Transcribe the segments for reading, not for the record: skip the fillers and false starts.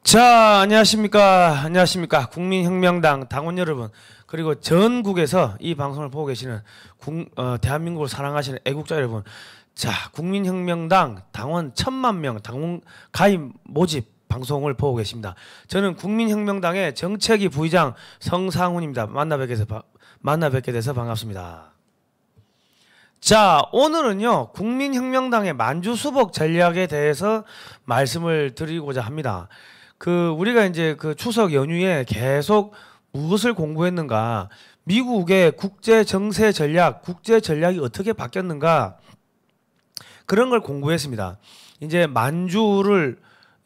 자, 안녕하십니까. 안녕하십니까. 국민혁명당 당원 여러분, 그리고 전국에서 이 방송을 보고 계시는 대한민국을 사랑하시는 애국자 여러분. 자, 국민혁명당 당원 1000만 명 당원 가입 모집 방송을 보고 계십니다. 저는 국민혁명당의 정책위 부의장 성상훈입니다. 만나 뵙게 돼서 반갑습니다. 자, 오늘은요, 국민혁명당의 만주수복 전략에 대해서 말씀을 드리고자 합니다. 우리가 이제 추석 연휴에 계속 무엇을 공부했는가, 미국의 국제 정세 전략, 국제 전략이 어떻게 바뀌었는가, 그런 걸 공부했습니다. 이제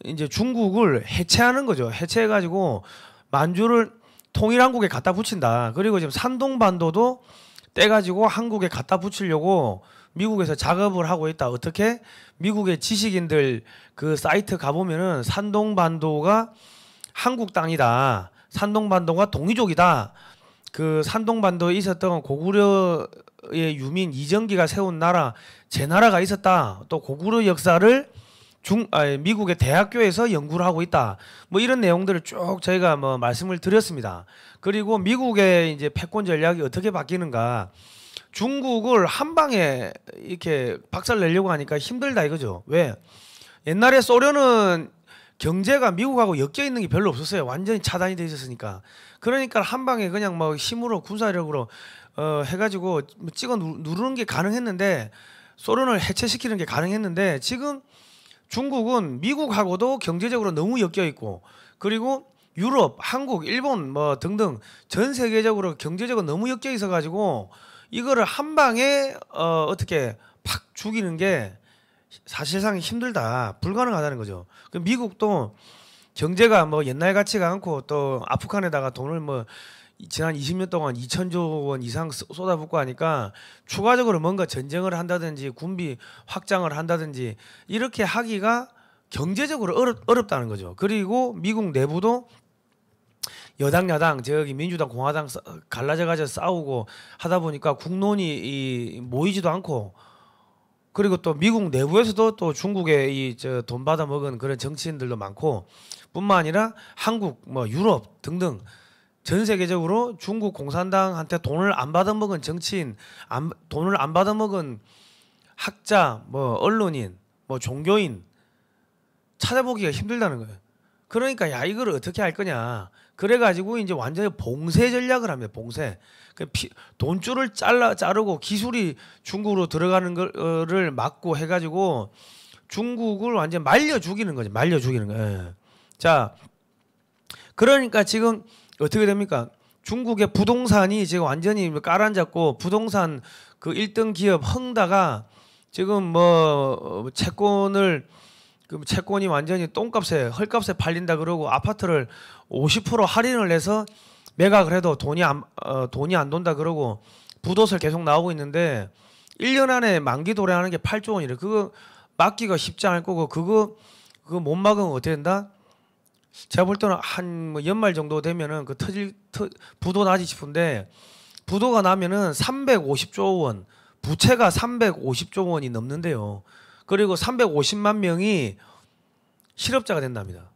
이제 중국을 해체하는 거죠. 해체해가지고 만주를 통일한국에 갖다 붙인다. 그리고 지금 산동반도도 떼가지고 한국에 갖다 붙이려고 미국에서 작업을 하고 있다. 어떻게? 미국의 지식인들 그 사이트 가보면은 산동반도가 한국 땅이다. 산동반도가 동이족이다. 그 산동반도에 있었던 고구려의 유민 이정기가 세운 나라, 제 나라가 있었다. 또 고구려 역사를 미국의 대학교에서 연구를 하고 있다. 뭐 이런 내용들을 쭉 저희가 말씀을 드렸습니다. 그리고 미국의 이제 패권 전략이 어떻게 바뀌는가. 중국을 한 방에 이렇게 박살 내려고 하니까 힘들다 이거죠. 왜? 옛날에 소련은 경제가 미국하고 엮여 있는 게 별로 없었어요. 완전히 차단이 돼 있었으니까. 그러니까 한 방에 그냥 힘으로 군사력으로 해가지고 찍어 누르는 게 가능했는데, 소련을 해체시키는 게 가능했는데, 지금 중국은 미국하고도 경제적으로 너무 엮여 있고, 그리고 유럽, 한국, 일본 등등 전 세계적으로 경제적으로 너무 엮여 있어 가지고 이거를 한 방에 어떻게 팍 죽이는 게 사실상 힘들다, 불가능하다는 거죠. 미국도 경제가 옛날 같지가 않고, 또 아프간에다가 돈을 지난 20년 동안 2000조 원 이상 쏟아붓고 하니까 추가적으로 뭔가 전쟁을 한다든지 군비 확장을 한다든지 이렇게 하기가 경제적으로 어렵다는 거죠. 그리고 미국 내부도 여당 야당 저기 민주당 공화당 갈라져 가지고 싸우고 하다 보니까 국론이 모이지도 않고, 그리고 또 미국 내부에서도 또 중국의 돈 받아 먹은 그런 정치인들도 많고, 뿐만 아니라 한국 유럽 등등 전 세계적으로 중국 공산당한테 돈을 안 받아 먹은 정치인, 돈을 안 받아 먹은 학자, 언론인, 종교인 찾아보기가 힘들다는 거예요. 그러니까 이걸 어떻게 할 거냐. 그래가지고 이제 완전히 봉쇄 전략을 합니다. 봉쇄. 돈줄을 자르고 기술이 중국으로 들어가는 거를 막고 해가지고 중국을 완전 말려 죽이는 거죠. 말려 죽이는 거예요. 자, 그러니까 지금 어떻게 됩니까? 중국의 부동산이 지금 완전히 깔아앉았고, 부동산 1등 기업 헝다가 지금 채권이 완전히 헐값에 팔린다 그러고, 아파트를 50% 할인을 해서 매각을 해도 돈이 안 돈다 그러고, 부도설 계속 나오고 있는데 1년 안에 만기 도래하는 게 8조 원이래. 그거 막기가 쉽지 않을 거고, 그거 못 막으면 어떻게 된다? 제가 볼 때는 한 연말 정도 되면은 부도 나지 싶은데, 부도가 나면은 350조 원, 부채가 350조 원이 넘는데요. 그리고 350만 명이 실업자가 된답니다.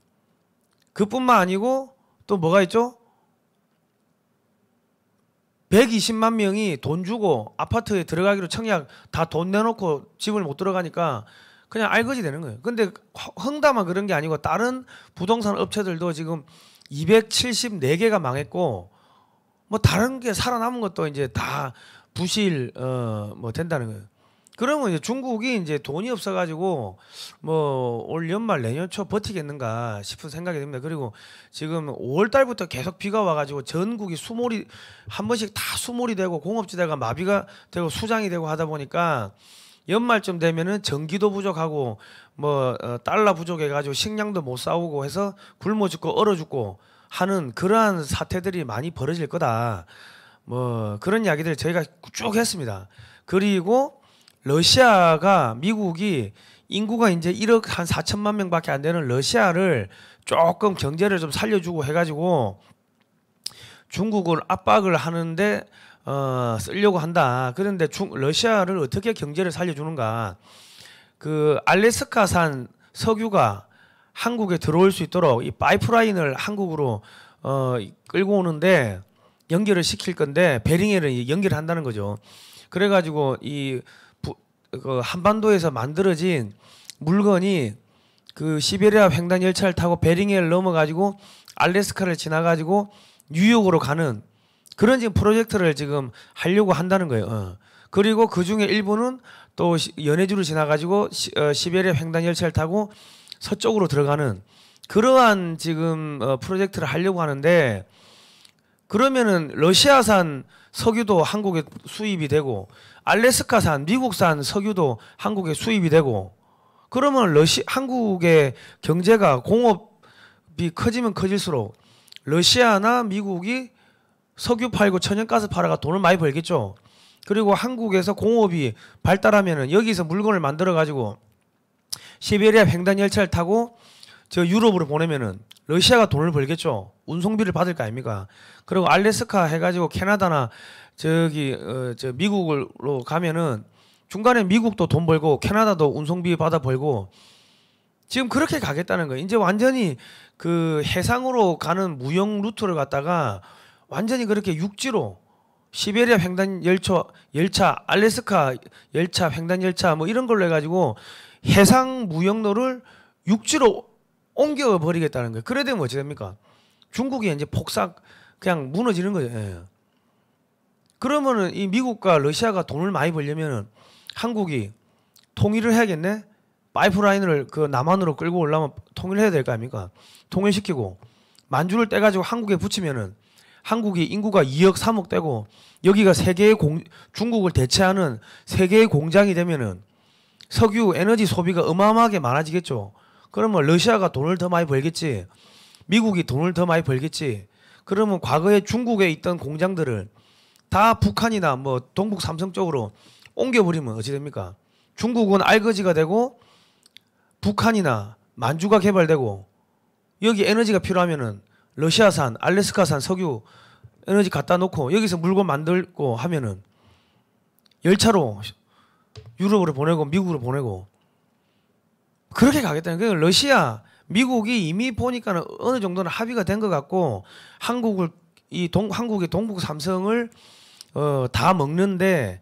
그뿐만 아니고 또 뭐가 있죠? 120만 명이 돈 주고 아파트에 들어가기로 청약 다 돈 내놓고 집을 못 들어가니까 그냥 알거지 되는 거예요. 근데 헝다만 그런 게 아니고 다른 부동산 업체들도 지금 274개가 망했고, 다른 게 살아남은 것도 이제 다 부실 된다는 거예요. 그러면 이제 중국이 이제 돈이 없어가지고 올 연말 내년 초 버티겠는가 싶은 생각이 듭니다. 그리고 지금 5월 달부터 계속 비가 와가지고 전국이 한 번씩 다 수몰이 되고 공업지대가 마비가 되고 수장이 되고 하다 보니까 연말쯤 되면은 전기도 부족하고 달러 부족해가지고 식량도 못 사오고 해서 굶어 죽고 얼어 죽고 하는 그러한 사태들이 많이 벌어질 거다. 그런 이야기들을 저희가 쭉 했습니다. 그리고 미국이 인구가 이제 1억 한 4천만 명밖에 안 되는 러시아를 조금 경제를 좀 살려주고 해가지고 중국을 압박을 하는데 쓰려고 한다. 그런데 러시아를 어떻게 경제를 살려주는가? 알래스카산 석유가 한국에 들어올 수 있도록 이 파이프라인을 한국으로 끌고 오는데 연결을 시킬 건데 베링에를 연결한다는 거죠. 그래가지고 그 한반도에서 만들어진 물건이 그 시베리아 횡단 열차를 타고 베링에를 넘어가지고 알래스카를 지나가지고 뉴욕으로 가는 그런 지금 프로젝트를 지금 하려고 한다는 거예요. 그리고 그 중에 일부는 또 연해주를 지나가지고 시베리아 횡단 열차를 타고 서쪽으로 들어가는 그러한 지금 프로젝트를 하려고 하는데 그러면은 러시아산 석유도 한국에 수입이 되고 알래스카산 미국산 석유도 한국에 수입이 되고 그러면 한국의 경제가 공업이 커지면 커질수록 러시아나 미국이 석유 팔고 천연가스 팔아가 돈을 많이 벌겠죠. 그리고 한국에서 공업이 발달하면은 여기서 물건을 만들어 가지고 시베리아 횡단 열차를 타고 저 유럽으로 보내면은 러시아가 돈을 벌겠죠. 운송비를 받을 거 아닙니까? 그리고 알래스카 해가지고 캐나다나 저기 저 미국으로 가면은 중간에 미국도 돈 벌고 캐나다도 운송비 받아 벌고 지금 그렇게 가겠다는 거예요. 이제 완전히 그 해상으로 가는 무역 루트를 갖다가 완전히 그렇게 육지로 시베리아 횡단 열차, 알래스카 열차, 횡단 열차 뭐 이런 걸로 해가지고 해상 무역로를 육지로 옮겨 버리겠다는 거예요. 그래 되면 어찌 됩니까? 중국이 이제 폭삭 그냥 무너지는 거죠. 예. 그러면은 이 미국과 러시아가 돈을 많이 벌려면은 한국이 통일을 해야겠네. 파이프라인을 그 남한으로 끌고 올라면 통일해야 될 거 아닙니까? 통일시키고 만주를 떼가지고 한국에 붙이면은 한국이 인구가 2억 3억 되고 여기가 세계의 중국을 대체하는 세계의 공장이 되면은 석유 에너지 소비가 어마어마하게 많아지겠죠. 그러면 러시아가 돈을 더 많이 벌겠지. 미국이 돈을 더 많이 벌겠지. 그러면 과거에 중국에 있던 공장들을 다 북한이나 뭐 동북 삼성 쪽으로 옮겨버리면 어찌 됩니까? 중국은 알거지가 되고 북한이나 만주가 개발되고 여기 에너지가 필요하면은 러시아산, 알래스카산 석유 에너지 갖다 놓고 여기서 물건 만들고 하면은 열차로 유럽으로 보내고 미국으로 보내고 그렇게 가겠다는 거예요. 러시아, 미국이 이미 보니까는 어느 정도는 합의가 된 것 같고 한국의 동북 삼성을 다 먹는데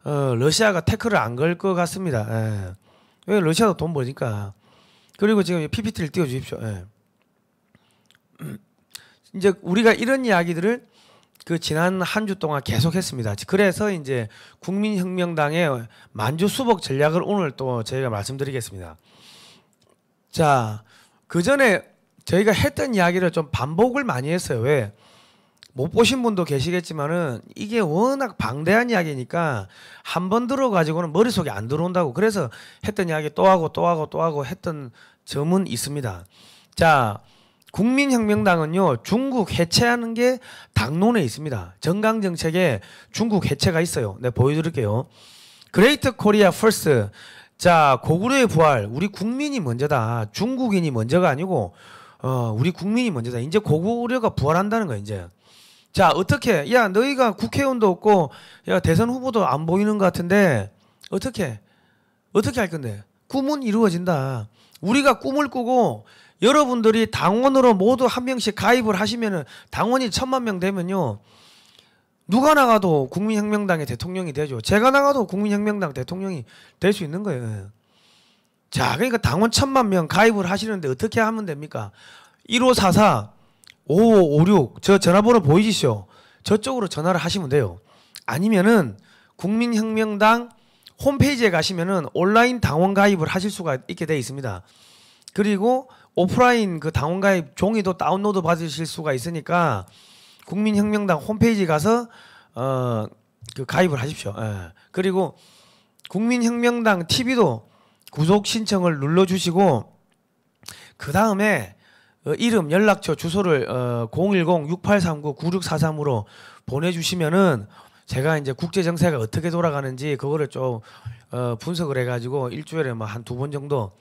러시아가 태클을 안 걸 것 같습니다. 예. 왜 러시아도 돈 버니까. 그리고 지금 PPT를 띄워 주십시오. 예. 이제 우리가 이런 이야기들을 그 지난 한 주 동안 계속했습니다. 그래서 이제 국민혁명당의 만주수복 전략을 오늘 또 저희가 말씀드리겠습니다. 자, 그 전에 저희가 했던 이야기를 좀 반복을 많이 했어요. 왜? 못 보신 분도 계시겠지만은 이게 워낙 방대한 이야기니까 한 번 들어가지고는 머릿속에 안 들어온다고 그래서 했던 이야기 또 하고 또 하고 또 하고 했던 점은 있습니다. 자, 국민혁명당은요 중국 해체하는 게 당론에 있습니다. 정강정책에 중국 해체가 있어요. 네, 보여드릴게요. 그레이트 코리아 퍼스트. 자, 고구려의 부활. 우리 국민이 먼저다. 중국인이 먼저가 아니고 우리 국민이 먼저다. 이제 고구려가 부활한다는 거야 이제. 자, 어떻게? 야, 너희가 국회의원도 없고 야 대선 후보도 안 보이는 것 같은데 어떻게 할 건데? 꿈은 이루어진다. 우리가 꿈을 꾸고 여러분들이 당원으로 모두 한 명씩 가입을 하시면은 당원이 1000만 명 되면요 누가 나가도 국민혁명당의 대통령이 되죠. 제가 나가도 국민혁명당 대통령이 될 수 있는 거예요. 자, 그러니까 당원 1000만 명 가입을 하시는데 어떻게 하면 됩니까? 1544 5556 저 전화번호 보이시죠? 저쪽으로 전화를 하시면 돼요. 아니면은 국민혁명당 홈페이지에 가시면은 온라인 당원 가입을 하실 수가 있게 되어 있습니다. 그리고 오프라인 그 당원 가입 종이도 다운로드 받으실 수가 있으니까 국민혁명당 홈페이지 가서 그 가입을 하십시오. 예. 그리고 국민혁명당 TV도 구독 신청을 눌러주시고 그 다음에 이름, 연락처, 주소를 010-6839-9643으로 보내주시면은 제가 이제 국제 정세가 어떻게 돌아가는지 그거를 좀 분석을 해가지고 일주일에 뭐 한 2번 정도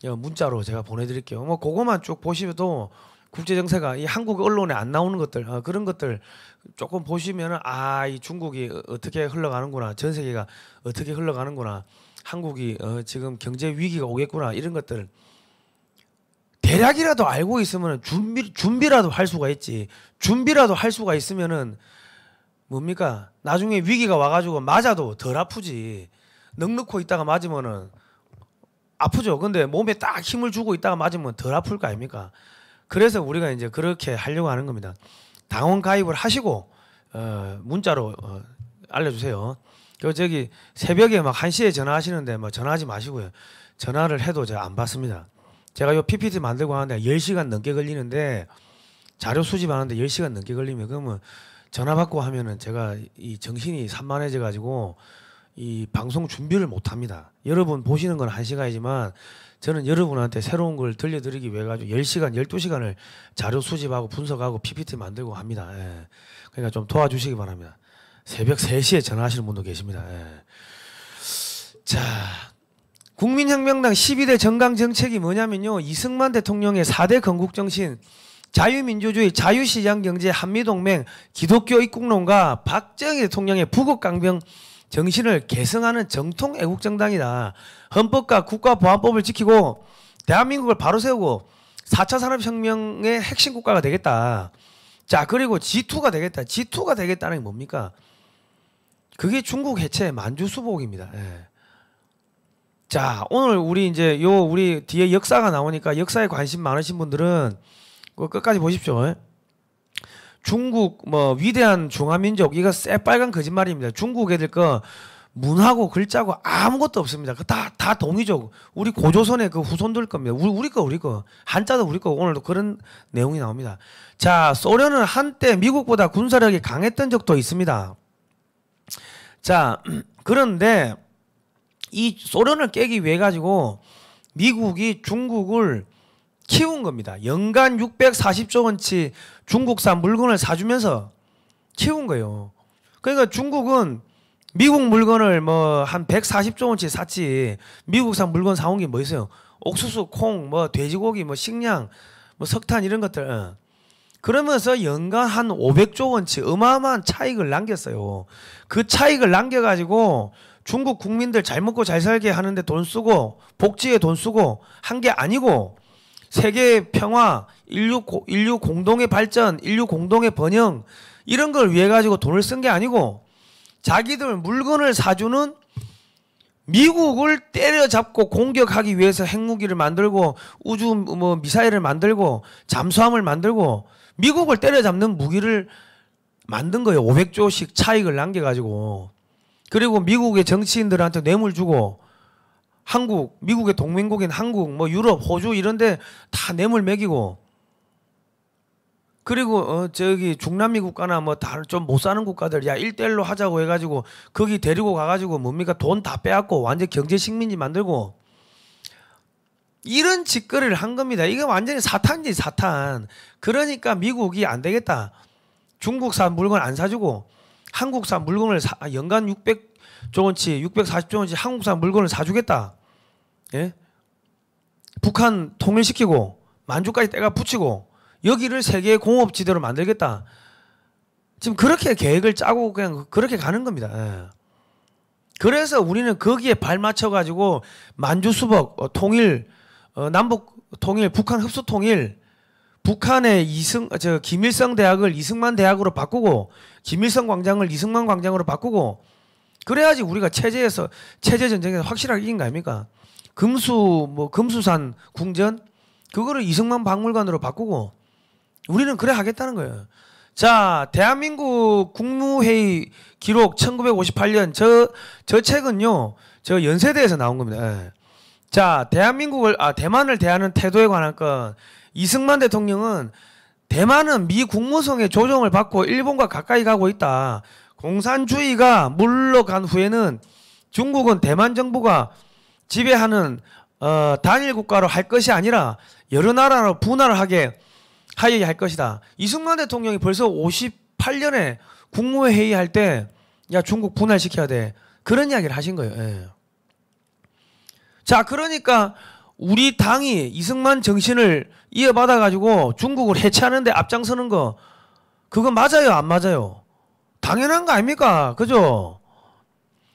문자로 제가 보내드릴게요. 뭐 그거만 쭉 보시면도 국제 정세가 이 한국 언론에 안 나오는 것들 그런 것들 조금 보시면은 이 중국이 어떻게 흘러가는구나, 전 세계가 어떻게 흘러가는구나, 한국이 지금 경제 위기가 오겠구나 이런 것들 대략이라도 알고 있으면 준비라도 할 수가 있지. 준비라도 할 수가 있으면은 뭡니까? 나중에 위기가 와가지고 맞아도 덜 아프지. 넉넉고 있다가 맞으면은 아프죠. 근데 몸에 딱 힘을 주고 있다가 맞으면 덜 아플 거 아닙니까? 그래서 우리가 이제 그렇게 하려고 하는 겁니다. 당원 가입을 하시고 문자로 알려주세요. 저기 새벽에 막 1시에 전화하시는데 뭐 전화하지 마시고요. 전화를 해도 제가 안 받습니다. 제가 요 PPT 만들고 하는데 10시간 넘게 걸리는데 자료 수집하는데 10시간 넘게 걸리면 그러면 전화 받고 하면은 제가 이 정신이 산만해져 가지고 이 방송 준비를 못 합니다. 여러분 보시는 건 1시간이지만 저는 여러분한테 새로운 걸 들려드리기 위해 가지고 10시간, 12시간을 자료 수집하고 분석하고 PPT 만들고 합니다. 예. 그러니까 좀 도와주시기 바랍니다. 새벽 3시에 전화하시는 분도 계십니다. 예. 자, 국민혁명당 12대 정강 정책이 뭐냐면요. 이승만 대통령의 4대 건국정신, 자유민주주의, 자유시장경제, 한미동맹, 기독교 입국론과 박정희 대통령의 부국강병 정신을 계승하는 정통 애국정당이다. 헌법과 국가보안법을 지키고 대한민국을 바로 세우고 4차 산업혁명의 핵심 국가가 되겠다. 자, 그리고 G2가 되겠다. G2가 되겠다는 게 뭡니까? 그게 중국 해체 만주수복입니다. 예. 자, 오늘 우리 이제 우리 뒤에 역사가 나오니까 역사에 관심 많으신 분들은 끝까지 보십시오. 예? 중국 뭐 위대한 중화민족 이거 새빨간 거짓말입니다. 중국 애들 거 문하고 글자고 아무것도 없습니다. 다 동이족. 우리 고조선의 그 후손들 겁니다. 우리 거 한자도 우리 거. 오늘도 그런 내용이 나옵니다. 자, 소련은 한때 미국보다 군사력이 강했던 적도 있습니다. 자, 그런데 이 소련을 깨기 위해 가지고 미국이 중국을 키운 겁니다. 연간 640조 원치 중국산 물건을 사주면서 키운 거예요. 그러니까 중국은 미국 물건을 뭐 한 140조 원치 샀지 미국산 물건 사온 게 뭐 있어요? 옥수수, 콩, 뭐 돼지고기, 뭐 식량, 뭐 석탄 이런 것들. 그러면서 연간 한 500조 원치 어마어마한 차익을 남겼어요. 그 차익을 남겨가지고 중국 국민들 잘 먹고 잘 살게 하는데 돈 쓰고 복지에 돈 쓰고 한 게 아니고 세계 평화, 인류 공동의 발전, 인류 공동의 번영 이런 걸 위해 가지고 돈을 쓴 게 아니고 자기들 물건을 사주는 미국을 때려잡고 공격하기 위해서 핵무기를 만들고 우주 뭐 미사일을 만들고 잠수함을 만들고 미국을 때려잡는 무기를 만든 거예요. 500조씩 차익을 남겨가지고. 그리고 미국의 정치인들한테 뇌물 주고 한국, 미국의 동맹국인 한국, 뭐 유럽, 호주 이런데 다 뇌물 먹이고 그리고 저기 중남미 국가나 뭐 다 좀 못 사는 국가들 야 1대1로 하자고 해가지고 거기 데리고 가가지고 뭡니까 돈 다 빼앗고 완전 경제 식민지 만들고 이런 짓거리를 한 겁니다. 이게 완전히 사탄이지 사탄. 그러니까 미국이 안 되겠다. 중국산 물건 안 사주고 한국산 물건을 연간 600조 원치 640조 원치 한국산 물건을 사주겠다. 예? 북한 통일시키고 만주까지 떼가 붙이고 여기를 세계의 공업지대로 만들겠다. 지금 그렇게 계획을 짜고 그냥 그렇게 가는 겁니다. 예. 그래서 우리는 거기에 발 맞춰가지고 만주수복 통일, 남북 통일, 북한 흡수 통일, 북한의 김일성 대학을 이승만 대학으로 바꾸고 김일성 광장을 이승만 광장으로 바꾸고 그래야지 우리가 체제 전쟁에서 확실하게 이긴 거 아닙니까? 금수산 궁전 그거를 이승만 박물관으로 바꾸고 우리는 그래 하겠다는 거예요. 자, 대한민국 국무회의 기록 1958년 저 책은요. 저 연세대에서 나온 겁니다. 예. 자, 대만을 대하는 태도에 관한 건 이승만 대통령은 대만은 미 국무성의 조정을 받고 일본과 가까이 가고 있다. 공산주의가 물러간 후에는 중국은 대만 정부가 지배하는 단일 국가로 할 것이 아니라 여러 나라로 분할하게 하여야 할 것이다. 이승만 대통령이 벌써 58년에 국무회의 회의할 때 야 중국 분할시켜야 돼. 그런 이야기를 하신 거예요. 예. 자, 그러니까 우리 당이 이승만 정신을 이어받아 가지고 중국을 해체하는데 앞장서는 거 그거 맞아요 안 맞아요? 당연한 거 아닙니까? 그죠?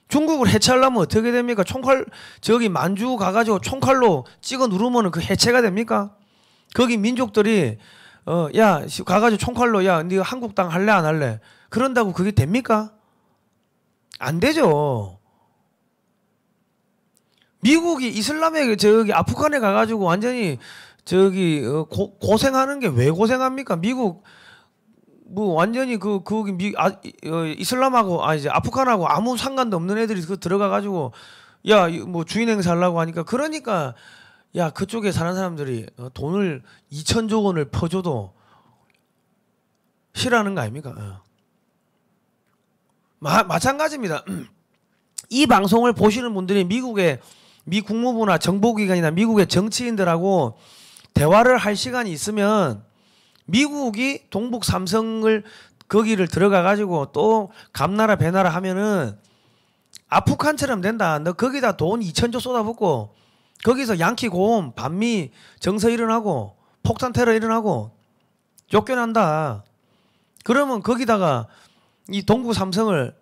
중국을 해체하려면 어떻게 됩니까? 총칼 저기 만주 가가지고 총칼로 찍어 누르면 그 해체가 됩니까? 거기 민족들이 야 가가지고 총칼로 야 네가 한국당 할래 안 할래? 그런다고 그게 됩니까? 안 되죠. 미국이 이슬람에 저기 아프간에 가가지고 완전히 저기 고생하는 게 왜 고생합니까? 미국 뭐 완전히 거기 이슬람하고 이제 아프간하고 아무 상관도 없는 애들이 그 들어가가지고 야 뭐 주인 행사하려고 하니까 그러니까 야 그쪽에 사는 사람들이 돈을 2천조 원을 퍼줘도 싫어하는 거 아닙니까? 마찬가지입니다. 이 방송을 보시는 분들이 미국의 미 국무부나 정보기관이나 미국의 정치인들하고 대화를 할 시간이 있으면 미국이 동북 삼성을 거기를 들어가 가지고 또 감나라 배나라 하면은 아프간처럼 된다. 너 거기다 돈 2천조 쏟아붓고 거기서 양키 고음 반미 정서 일어나고 폭탄 테러 일어나고 쫓겨난다. 그러면 거기다가 이 동북 삼성을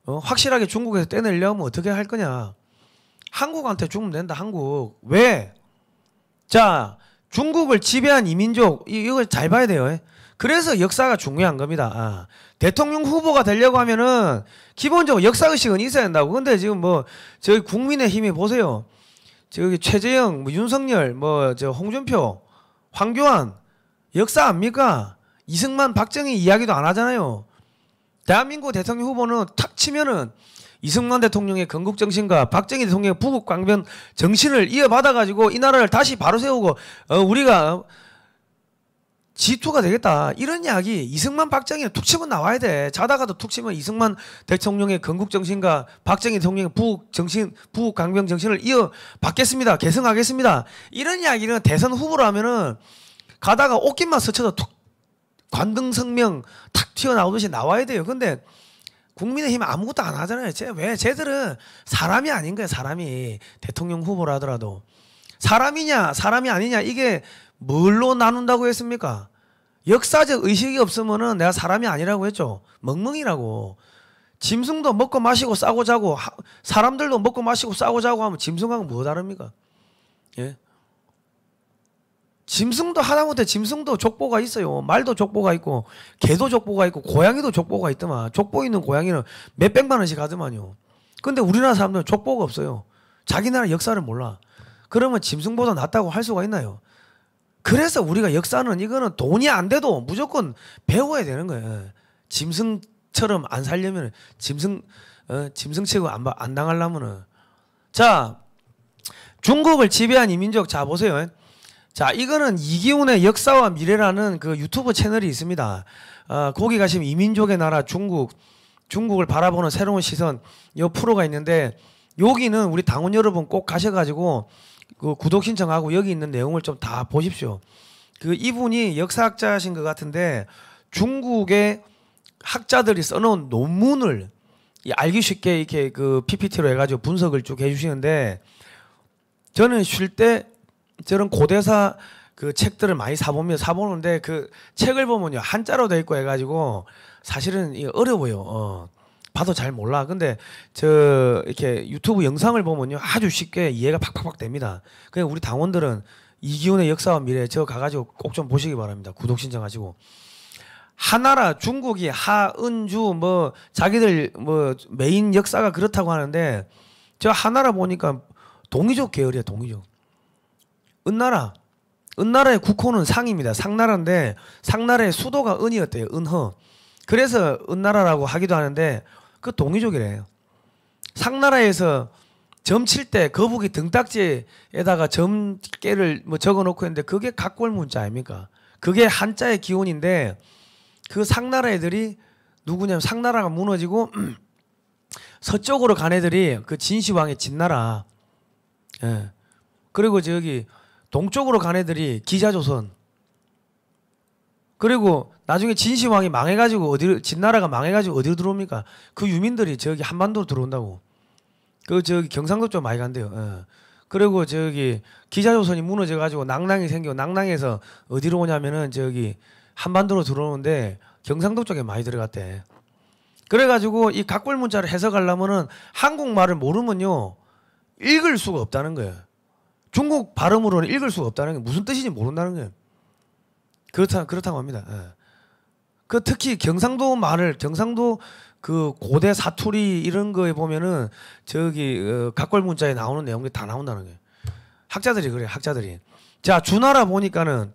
확실하게 중국에서 떼내려면 어떻게 할 거냐. 한국한테 주면 된다. 한국. 왜? 자, 중국을 지배한 이민족 이걸 잘 봐야 돼요. 그래서 역사가 중요한 겁니다. 대통령 후보가 되려고 하면은 기본적으로 역사의식은 있어야 된다고. 근데 지금 뭐 저희 국민의힘이 보세요. 저기 최재형, 뭐 윤석열, 뭐 저 홍준표, 황교안 역사 압니까? 이승만, 박정희 이야기도 안 하잖아요. 대한민국 대통령 후보는 탁 치면은 이승만 대통령의 건국 정신과 박정희 대통령의 부국 강변 정신을 이어받아가지고 이 나라를 다시 바로 세우고 우리가 G2가 되겠다. 이런 이야기 이승만 박정희는 툭 치면 나와야 돼. 자다가도 툭 치면 이승만 대통령의 건국 정신과 박정희 대통령의 부국 정신, 부국 강변 정신을 이어받겠습니다. 계승하겠습니다. 이런 이야기는 대선 후보로 하면은 가다가 옷깃만 스쳐서 툭 관등성명 탁 튀어나오듯이 나와야 돼요. 근데 국민의힘 아무것도 안 하잖아요. 왜? 쟤들은 사람이 아닌 거예요. 사람이. 대통령 후보라 하더라도. 사람이냐 사람이 아니냐 이게 뭘로 나눈다고 했습니까? 역사적 의식이 없으면은 내가 사람이 아니라고 했죠. 멍멍이라고. 짐승도 먹고 마시고 싸고 자고 사람들도 먹고 마시고 싸고 자고 하면 짐승하고 뭐 다릅니까? 예? 짐승도 하다못해 짐승도 족보가 있어요. 말도 족보가 있고 개도 족보가 있고 고양이도 족보가 있더만. 족보 있는 고양이는 몇백만 원씩 하더만요. 근데 우리나라 사람들은 족보가 없어요. 자기 나라 역사를 몰라. 그러면 짐승보다 낫다고 할 수가 있나요? 그래서 우리가 역사는 이거는 돈이 안 돼도 무조건 배워야 되는 거예요. 짐승처럼 안 살려면 짐승 취급 안 당하려면은. 자, 중국을 지배한 이민족. 자 보세요. 자, 이거는 이기훈의 역사와 미래라는 그 유튜브 채널이 있습니다. 거기 가시면 이민족의 나라 중국을 바라보는 새로운 시선 요 프로가 있는데 여기는 우리 당원 여러분 꼭 가셔가지고 그 구독 신청하고 여기 있는 내용을 좀 다 보십시오. 그 이분이 역사학자신 것 같은데 중국의 학자들이 써놓은 논문을 알기 쉽게 이렇게 그 PPT로 해가지고 분석을 쭉 해주시는데 저는 쉴 때 저런 고대사 그 책들을 많이 사보는데 그 책을 보면요 한자로 돼 있고 해가지고 사실은 이게 어려워요. 봐도 잘 몰라. 근데 저 이렇게 유튜브 영상을 보면요 아주 쉽게 이해가 팍팍팍 됩니다. 그냥 우리 당원들은 이기훈의 역사와 미래 저 가가지고 꼭 좀 보시기 바랍니다. 구독 신청하시고. 하나라 중국이 하은주 뭐 자기들 뭐 메인 역사가 그렇다고 하는데 저 하나라 보니까 동이족 계열이야. 동이족. 은나라의 국호는 상입니다. 상나라인데 상나라의 수도가 은이었대요. 은허. 그래서 은나라라고 하기도 하는데 그 동이족이래요. 상나라에서 점칠 때 거북이 등딱지에다가 점괘를 뭐 적어놓고 했는데 그게 각골문자 아닙니까? 그게 한자의 기원인데 그 상나라 애들이 누구냐면 상나라가 무너지고 서쪽으로 간 애들이 그 진시황의 진나라. 예. 그리고 저기 동쪽으로 간 애들이 기자조선. 그리고 나중에 진시황이 망해가지고 진나라가 망해가지고 어디로 들어옵니까? 그 유민들이 저기 한반도로 들어온다고. 그 저기 경상도 쪽 많이 간대요. 예. 그리고 저기 기자조선이 무너져가지고 낭낭이 생기고 낭낭에서 어디로 오냐면은 저기 한반도로 들어오는데 경상도 쪽에 많이 들어갔대. 그래가지고 이 각골 문자를 해석하려면은 한국말을 모르면요 읽을 수가 없다는 거예요. 중국 발음으로는 읽을 수가 없다는 게 무슨 뜻인지 모른다는 거예요. 그렇다고 합니다. 예. 그 특히 경상도 말을 경상도 그 고대 사투리 이런 거에 보면은 저기 각골 문자에 나오는 내용이 다 나온다는 거예요. 학자들이 그래요. 학자들이. 자, 주나라 보니까는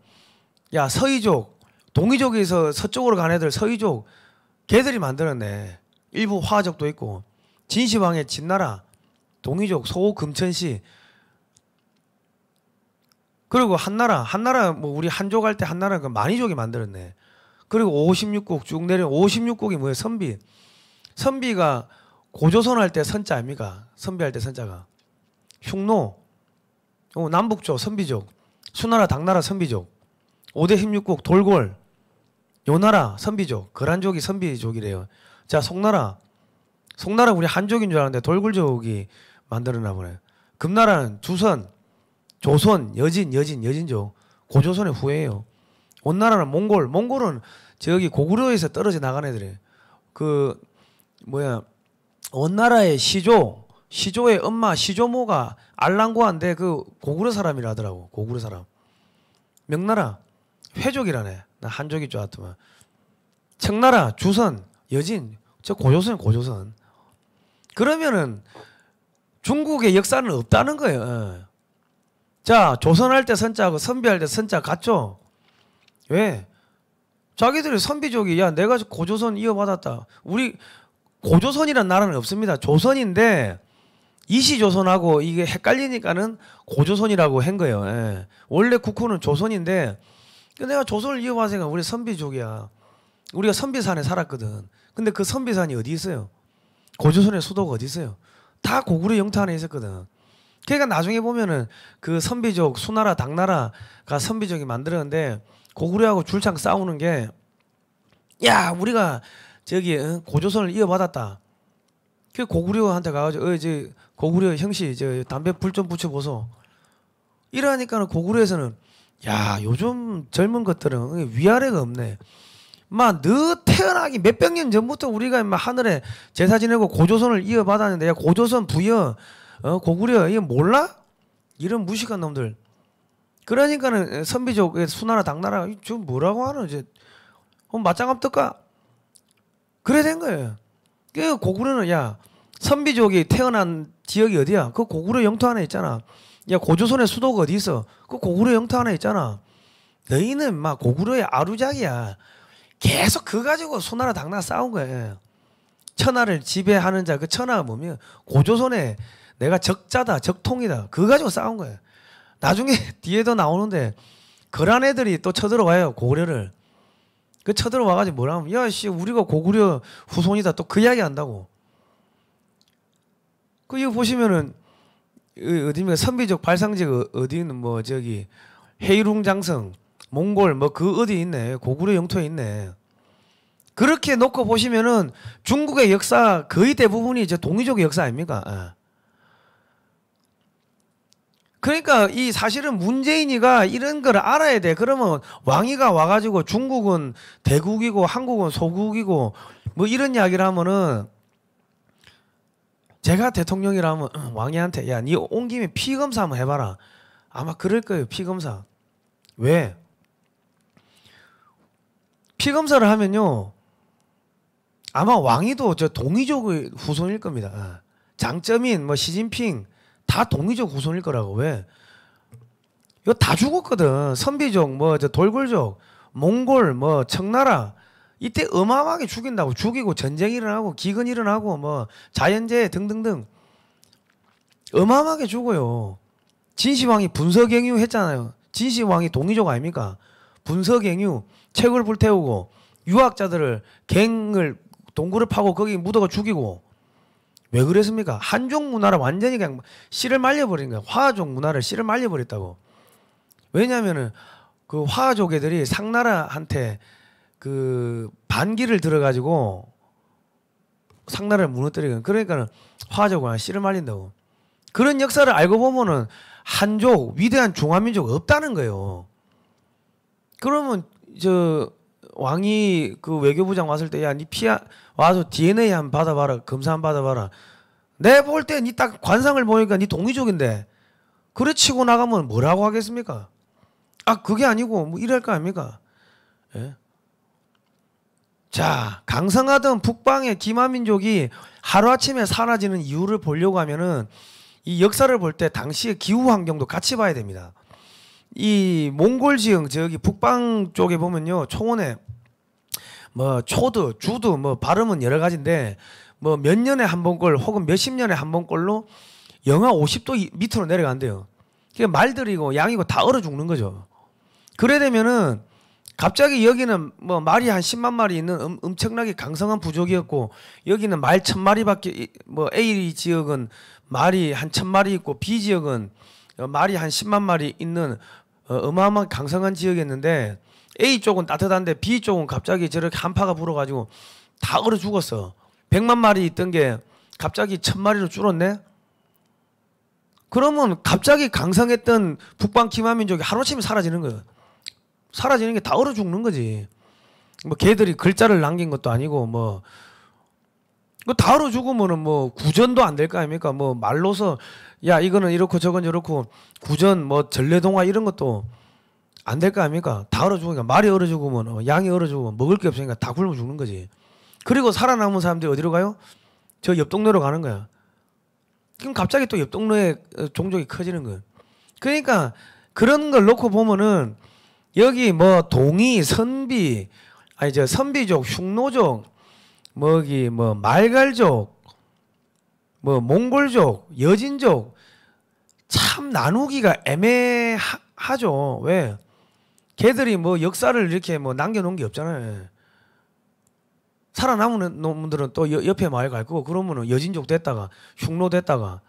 야, 서이족, 동이족에서 서쪽으로 간 애들 서이족 걔들이 만들었네. 일부 화족도 있고 진시황의 진나라, 동이족, 소, 금천시 그리고 한나라 뭐 우리 한족 할 때 한나라 그 만이족이 만들었네. 그리고 56국 쭉 내려 56국이 뭐예요? 선비가 고조선 할 때 선자 아닙니까? 선비할 때 선자가 흉노, 남북조 선비족, 수나라 당나라 선비족, 5대 16국 돌골, 요나라 선비족, 거란족이 선비족이래요. 자, 송나라 우리 한족인 줄 알았는데 돌굴족이 만들었나 보네. 금나라는 주선, 조선, 여진족, 고조선의 후예요. 원나라는 몽골은 저기 고구려에서 떨어져 나간 애들이에요. 그 뭐야, 원나라의 시조의 엄마 시조모가 알랑고한데 그 고구려 사람이라더라고. 고구려 사람. 명나라 회족이라네. 나 한족일 줄 알았더만. 청나라 주선, 여진, 저 고조선. 그러면은 중국의 역사는 없다는 거예요. 예. 자, 조선할 때 선자하고 선비할 때 선자 같죠? 왜? 자기들이 선비족이 야 내가 고조선 이어받았다. 우리 고조선이란 나라는 없습니다. 조선인데 이시조선하고 이게 헷갈리니까는 고조선이라고 한 거예요. 예. 원래 국호는 조선인데 내가 조선을 이어받으니까 우리 선비족이야. 우리가 선비산에 살았거든. 근데 그 선비산이 어디 있어요? 고조선의 수도가 어디 있어요? 다 고구려 영토 안에 있었거든. 그러니까 나중에 보면은 그 선비족 수나라 당나라가 선비족이 만들었는데 고구려하고 줄창 싸우는 게 야 우리가 저기 고조선을 이어받았다. 그 고구려한테 가가지고 이제 고구려 형씨 저 담배 불 좀 붙여보소. 이러니까는 고구려에서는 야 요즘 젊은 것들은 위아래가 없네. 너 태어나기 몇백 년 전부터 우리가 하늘에 제사 지내고 고조선을 이어받았는데 야 고조선 부여 고구려 이거 몰라? 이런 무식한 놈들. 그러니까는 선비족 수나라 당나라 저 뭐라고 하는 이제 맞짱 뜰까? 그래 된 거예요. 그 고구려는 야 선비족이 태어난 지역이 어디야? 그 고구려 영토 안에 있잖아. 야 고조선의 수도가 어디 있어? 그 고구려 영토 안에 있잖아. 너희는 막 고구려의 아루작이야. 계속 그거 가지고 수나라 당나라 싸운 거예요. 천하를 지배하는 자 그 천하가 뭐면 고조선의 내가 적자다 적통이다 그거 가지고 싸운 거예요. 나중에 뒤에도 나오는데 거란 애들이 또 쳐들어와요. 고구려를. 그 쳐들어와가지고 뭐라 하면 야씨 우리가 고구려 후손이다 또 그 이야기 한다고. 그 이거 보시면은 어디입니까 선비족 발상지가 어디 있는 뭐 저기 헤이룽장성 몽골 뭐 그 어디 있네. 고구려 영토에 있네. 그렇게 놓고 보시면은 중국의 역사 거의 대부분이 이제 동이족의 역사 아닙니까? 그러니까 이 사실은 문재인이가 이런 걸 알아야 돼. 그러면 왕이가 와가지고 중국은 대국이고 한국은 소국이고 뭐 이런 이야기를 하면은 제가 대통령이라면 왕이한테 야, 니 온 김에 피 검사 한번 해봐라. 아마 그럴 거예요. 피 검사. 왜? 피 검사를 하면요. 아마 왕이도 저 동이족의 후손일 겁니다. 장쩌민, 뭐 시진핑 다 동이족 후손일 거라고. 왜? 이거 다 죽었거든. 선비족, 뭐 저 돌굴족, 몽골, 뭐 청나라 이때 어마어마하게 죽인다고. 죽이고 전쟁 일어나고 기근 일어나고 뭐 자연재해 등등등 어마어마하게 죽어요. 진시황이 분서갱유 했잖아요. 진시황이 동이족 아닙니까? 분서갱유 책을 불태우고 유학자들을 갱을 동굴을 파고 거기 묻어가 죽이고. 왜 그랬습니까? 한족 문화를 완전히 그냥 씨를 말려버린 거야. 화족 문화를 씨를 말려버렸다고. 왜냐하면은 그 화족 애들이 상나라한테 그 반기를 들어가지고 상나라를 무너뜨리고 그러니까는 화족은 씨를 말린다고. 그런 역사를 알고 보면은 한족 위대한 중화민족 없다는 거예요. 그러면 저 왕이 그 외교부장 왔을 때 야 니 피하 와서 DNA 한번 받아봐라. 검사 한번 받아봐라. 내 볼 때 니 딱 관상을 보니까 니 동이족인데 그래 치고 나가면 뭐라고 하겠습니까? 아 그게 아니고 뭐 이럴 거 아닙니까? 예? 자 강성하던 북방의 기마민족이 하루아침에 사라지는 이유를 보려고 하면은 이 역사를 볼 때 당시의 기후 환경도 같이 봐야 됩니다. 이 몽골 지형 저기 북방 쪽에 보면요 초원에 뭐 초드, 주드 뭐 발음은 여러 가지인데 뭐 몇 년에 한 번꼴 혹은 몇십 년에 한 번꼴로 영하 50도 밑으로 내려간대요. 그게 말들이고 양이고 다 얼어 죽는 거죠. 그래 되면은 갑자기 여기는 뭐 말이 한 10만 마리 있는 엄청나게 강성한 부족이었고 여기는 말 1000마리밖에 뭐 A 지역은 말이 한 1000마리 있고 B 지역은 말이 한 10만 마리 있는 어마어마한 강성한 지역이었는데 A 쪽은 따뜻한데 B 쪽은 갑자기 저렇게 한파가 불어가지고 다 얼어 죽었어. 100만 마리 있던 게 갑자기 1000마리로 줄었네. 그러면 갑자기 강성했던 북방 기마민족이 하루아침에 사라지는 거예요. 사라지는 게 다 얼어 죽는 거지. 뭐 걔들이 글자를 남긴 것도 아니고 뭐 다 얼어 죽으면은 뭐 구전도 안 될 거 아닙니까? 뭐 말로서 야 이거는 이렇고 저건 이렇고 구전 뭐 전래동화 이런 것도 안 될 거 아닙니까? 다 얼어 죽으니까 말이 얼어 죽으면 양이 얼어 죽으면 먹을 게 없으니까 다 굶어 죽는 거지. 그리고 살아남은 사람들이 어디로 가요? 저 옆 동네로 가는 거야. 그럼 갑자기 또 옆 동네에 종족이 커지는 거예요. 그러니까 그런 걸 놓고 보면은 여기 뭐 동이, 선비, 아니 저 선비족, 흉노족, 뭐 여기 뭐 말갈족, 뭐 몽골족, 여진족 참 나누기가 애매하죠. 왜? 걔들이 뭐 역사를 이렇게 뭐 남겨놓은 게 없잖아요. 살아남은 놈들은 또 옆에 마을 갈 거고 그러면은 여진족 됐다가 흉노 됐다가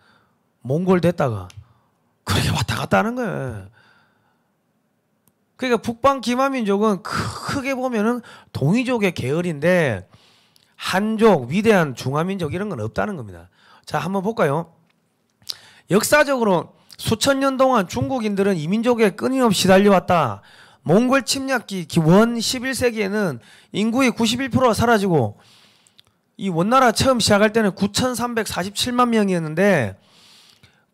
몽골 됐다가 그렇게 왔다 갔다 하는 거예요. 그러니까 북방 기마민족은 크게 보면은 동이족의 계열인데 한족, 위대한 중화민족 이런 건 없다는 겁니다. 자, 한번 볼까요? 역사적으로 수천 년 동안 중국인들은 이민족에 끊임없이 달려왔다. 몽골 침략기 원 11세기에는 인구의 91%가 사라지고 이 원나라 처음 시작할 때는 9,347만 명이었는데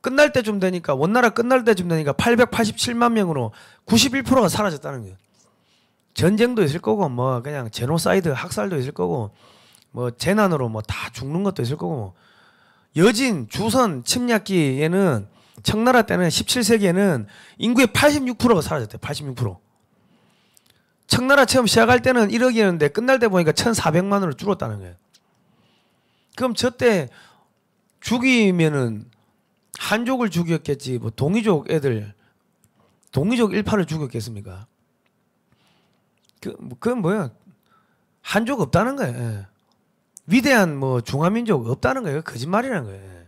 끝날 때쯤 되니까 원나라 끝날 때쯤 되니까 887만 명으로 91%가 사라졌다는 거예요. 전쟁도 있을 거고 뭐 그냥 제노사이드 학살도 있을 거고 뭐 재난으로 뭐 다 죽는 것도 있을 거고 여진 주선 침략기에는 청나라 때는 17세기에는 인구의 86%가 사라졌대요. 86%. 청나라 처음 시작할 때는 1억이었는데 끝날 때 보니까 1,400만으로 줄었다는 거예요. 그럼 저때 죽이면은 한족을 죽였겠지 뭐 동이족 애들 동이족 일파를 죽였겠습니까? 그건 뭐야? 한족 없다는 거예요. 예. 위대한 뭐 중화민족 없다는 거예요. 거짓말이라는 거예요.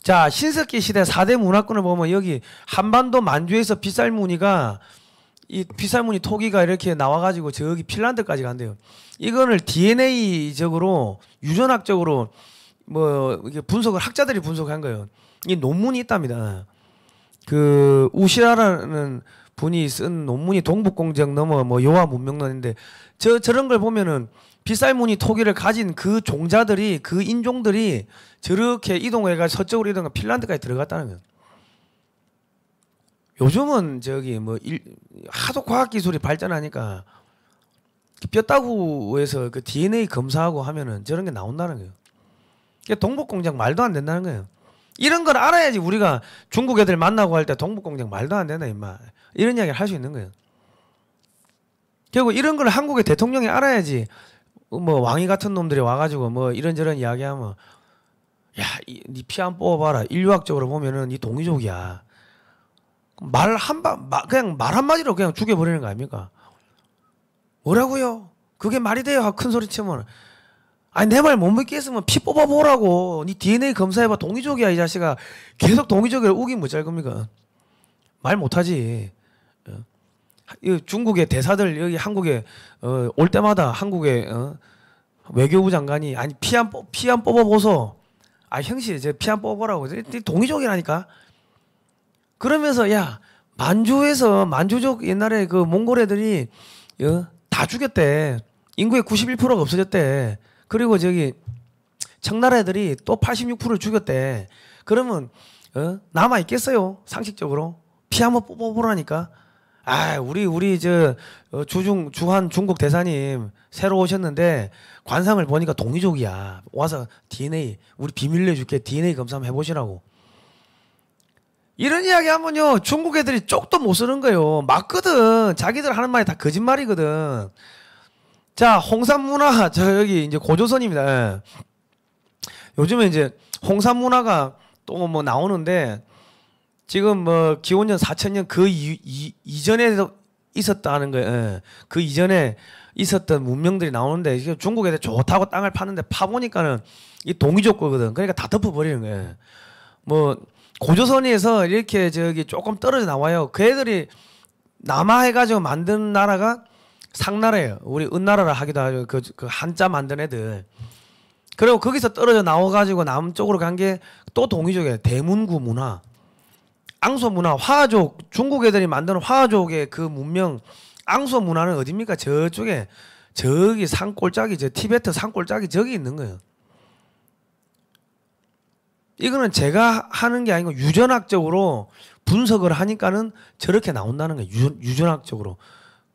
자, 신석기 시대 4대 문화권을 보면 여기 한반도 만주에서 빗살무늬가 이 빗살무늬 토기가 이렇게 나와가지고 저기 핀란드까지 간대요. 이거를 DNA적으로 유전학적으로 뭐 이게 분석을 학자들이 분석한 거예요. 이 논문이 있답니다. 그 우시라라는 분이 쓴 논문이 동북공정 넘어 뭐 요하 문명론인데 저런 걸 보면은 빗살무늬 토기를 가진 그 종자들이 그 인종들이 저렇게 이동해가 서쪽으로 이동해 핀란드까지 들어갔다는 거예요. 요즘은 저기 뭐 하도 과학 기술이 발전하니까 뼈다구에서 그 DNA 검사하고 하면은 저런 게 나온다는 거예요. 동북공정 말도 안 된다는 거예요. 이런 걸 알아야지 우리가 중국 애들 만나고 할 때 동북공정 말도 안 된다 임마 이런 이야기를 할 수 있는 거예요. 결국 이런 걸 한국의 대통령이 알아야지 뭐 왕이 같은 놈들이 와가지고 뭐 이런저런 이야기하면 야, 니 피 한 뽑아봐라. 인류학적으로 보면은 이 동이족이야. 그냥 말 한마디로 그냥 죽여버리는 거 아닙니까? 뭐라고요? 그게 말이 돼요? 큰 소리 치면. 아니 내 말 못 믿겠으면 피 뽑아보라고. 니 DNA 검사해봐. 동이족이야 이 자식아. 계속 동이족을 우기면 못 잘 겁니까? 말 못하지. 중국의 대사들 여기 한국에 올 때마다 한국의 외교부 장관이 아니 피 한 뽑아보소. 아 형씨 제 피 한 뽑아보라고. 동이족이라니까. 그러면서 야 만주족 옛날에 그 몽골 애들이 다 죽였대. 인구의 91%가 없어졌대. 그리고 저기 청나라 애들이 또 86%를 죽였대. 그러면 남아 있겠어요? 상식적으로 피 한번 뽑아보라니까. 우리 주한 중국 대사님 새로 오셨는데 관상을 보니까 동이족이야. 와서 DNA 우리 비밀로 해줄게. DNA 검사 한번 해보시라고. 이런 이야기 하면요 중국 애들이 쪽도 못 쓰는 거예요. 맞거든. 자기들 하는 말이 다 거짓말이거든. 자, 홍산 문화 여기 이제 고조선입니다. 요즘에 이제 홍산 문화가 또 뭐 나오는데 지금 뭐 기원전 4000년 그 이전에도 있었다는 거예요. 그 이전에 있었던 문명들이 나오는데 중국 애들 좋다고 땅을 파는데 파보니까는 이 동이족 거거든. 그러니까 다 덮어버리는 거예요. 뭐 고조선에서 이렇게 조금 떨어져 나와요. 그 애들이 남하해가지고 만든 나라가 상나라예요. 우리 은나라라 하기도 하죠. 그 한자 만든 애들. 그리고 거기서 떨어져 나와가지고 남쪽으로 간 게 또 동이족이에요. 대문구 문화, 앙소 문화, 화족. 중국 애들이 만드는 화족의 그 문명, 앙소 문화는 어딥니까? 저쪽에 저기 산골짜기, 저 티베트 산골짜기 저기 있는 거예요. 이거는 제가 하는 게 아니고 유전학적으로 분석을 하니까는 저렇게 나온다는 거예요. 유전학적으로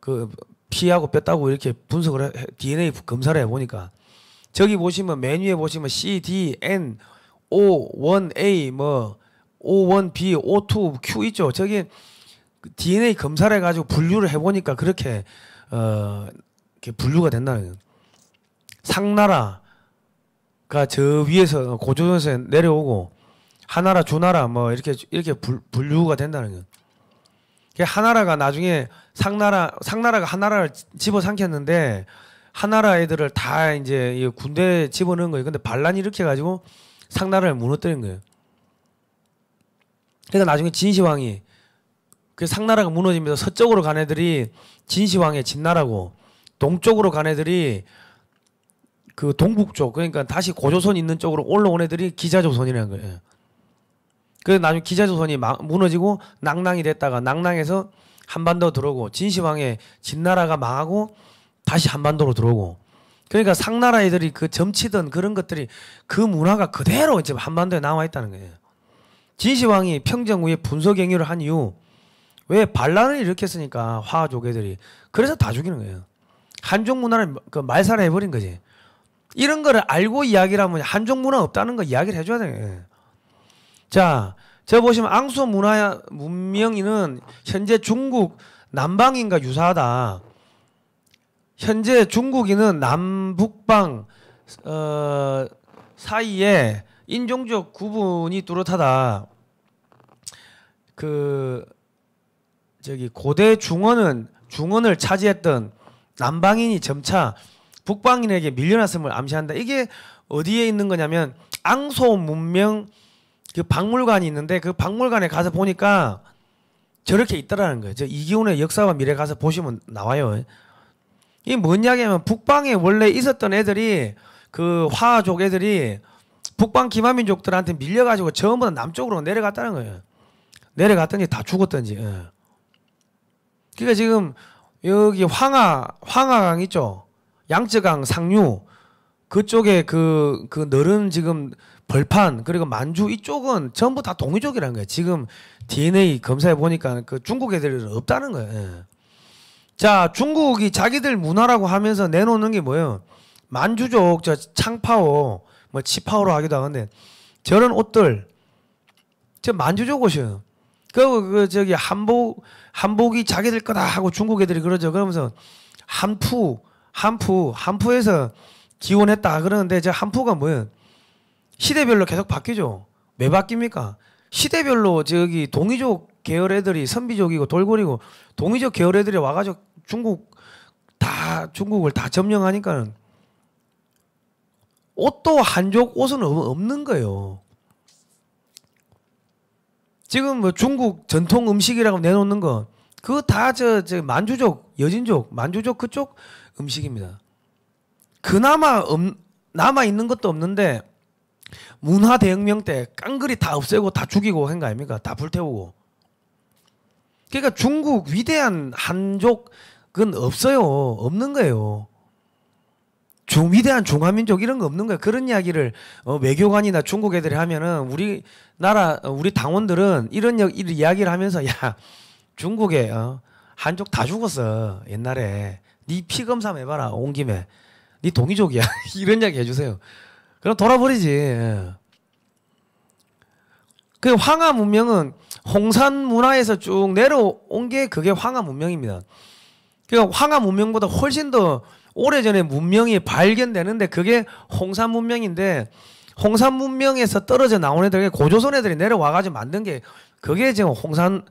그 피하고 뺐다고 이렇게 분석을 DNA 검사를 해보니까 저기 보시면 메뉴에 보시면 C, D, N, O, 1A, 뭐 O1B, O2Q 있죠. 저기 DNA 검사를 해가지고 분류를 해보니까 그렇게 이렇게 분류가 된다는 거예요. 상나라가 저 위에서 고조선에서 내려오고 하나라, 주나라 뭐 이렇게 분류가 된다는 거예요. 하나라가 나중에 상나라가 하나라를 집어삼켰는데 하나라 애들을 다 이제 군대에 집어넣은 거예요. 근데 반란이 일으켜 가지고 상나라를 무너뜨린 거예요. 그러니까 나중에 진시황이 그 상나라가 무너지면서 서쪽으로 간 애들이 진시황의 진나라고 동쪽으로 간 애들이 그 동북쪽 그러니까 다시 고조선 있는 쪽으로 올라온 애들이 기자조선이라는 거예요. 그래서 나중에 기자조선이 무너지고 낭낭이 됐다가 낭낭에서 한반도 들어오고 진시황의 진나라가 망하고 다시 한반도로 들어오고 그러니까 상나라 애들이 그 점치던 그런 것들이 그 문화가 그대로 지금 한반도에 남아 있다는 거예요. 진시황이 평정 후에 분서경유를 한 이유 왜 반란을 일으켰으니까 화족 애들이 그래서 다 죽이는 거예요. 한족 문화를 그 말살해 버린 거지. 이런 거를 알고 이야기를 하면 한족 문화 없다는 거 이야기를 해줘야 돼요. 자, 저 보시면 앙소 문명인은 현재 중국 남방인과 유사하다. 현재 중국인은 남북방 사이에 인종적 구분이 뚜렷하다. 그 저기 고대 중원을 차지했던 남방인이 점차 북방인에게 밀려났음을 암시한다. 이게 어디에 있는 거냐면 앙소 문명 그 박물관이 있는데 그 박물관에 가서 보니까 저렇게 있더라는 거예요. 저 이기훈의 역사와 미래 가서 보시면 나와요. 이게 뭔 이야기냐면 북방에 원래 있었던 애들이 그 화족 애들이 북방 기마민족들한테 밀려가지고 전부 다 남쪽으로 내려갔다는 거예요. 내려갔든지 다 죽었든지. 그러니까 지금 여기 황하강 있죠. 양쯔강 상류 그쪽에 그 너른 지금 벌판 그리고 만주 이쪽은 전부 다 동이족이라는 거예요. 지금 DNA 검사해 보니까 그 중국 애들은 없다는 거예요. 자, 중국이 자기들 문화라고 하면서 내놓는 게 뭐예요? 만주족 저 창파오 뭐 치파오로 하기도 하는데 저런 옷들 저 만주족 옷이에요. 그 저기 한복이 자기들 거다 하고 중국 애들이 그러죠. 그러면서 한푸에서 기원했다 그러는데 저 한푸가 뭐예요? 시대별로 계속 바뀌죠. 왜 바뀝니까? 시대별로 저기 동이족 계열 애들이 선비족이고 돌고리고 동이족 계열 애들이 와가지고 중국을 다 점령하니까는 옷도 한족 옷은 없는 거예요. 지금 뭐 중국 전통 음식이라고 내놓는 거 그거 다 저 만주족, 여진족, 만주족 그쪽 음식입니다. 그나마 남아 있는 것도 없는데 문화 대혁명 때 깡그리 다 없애고 다 죽이고 한 거 아닙니까? 다 불태우고. 그러니까 중국 위대한 한족은 없어요. 없는 거예요. 위대한 중화민족 이런 거 없는 거야. 그런 이야기를 외교관이나 중국 애들이 하면은 우리 당원들은 이런 이야기를 하면서 야 중국에 한족 다 죽었어 옛날에. 네 피 검사 해봐라 온 김에. 네 동이족이야. 이런 이야기 해주세요. 그럼 돌아버리지. 그 황하 문명은 홍산 문화에서 쭉 내려온 게 그게 황하 문명입니다. 그러니까 황하 문명보다 훨씬 더 오래전에 문명이 발견되는데 그게 홍산 문명인데 홍산 문명에서 떨어져 나온 애들 고조선 애들이 내려와가지고 만든 게 그게 지금 홍산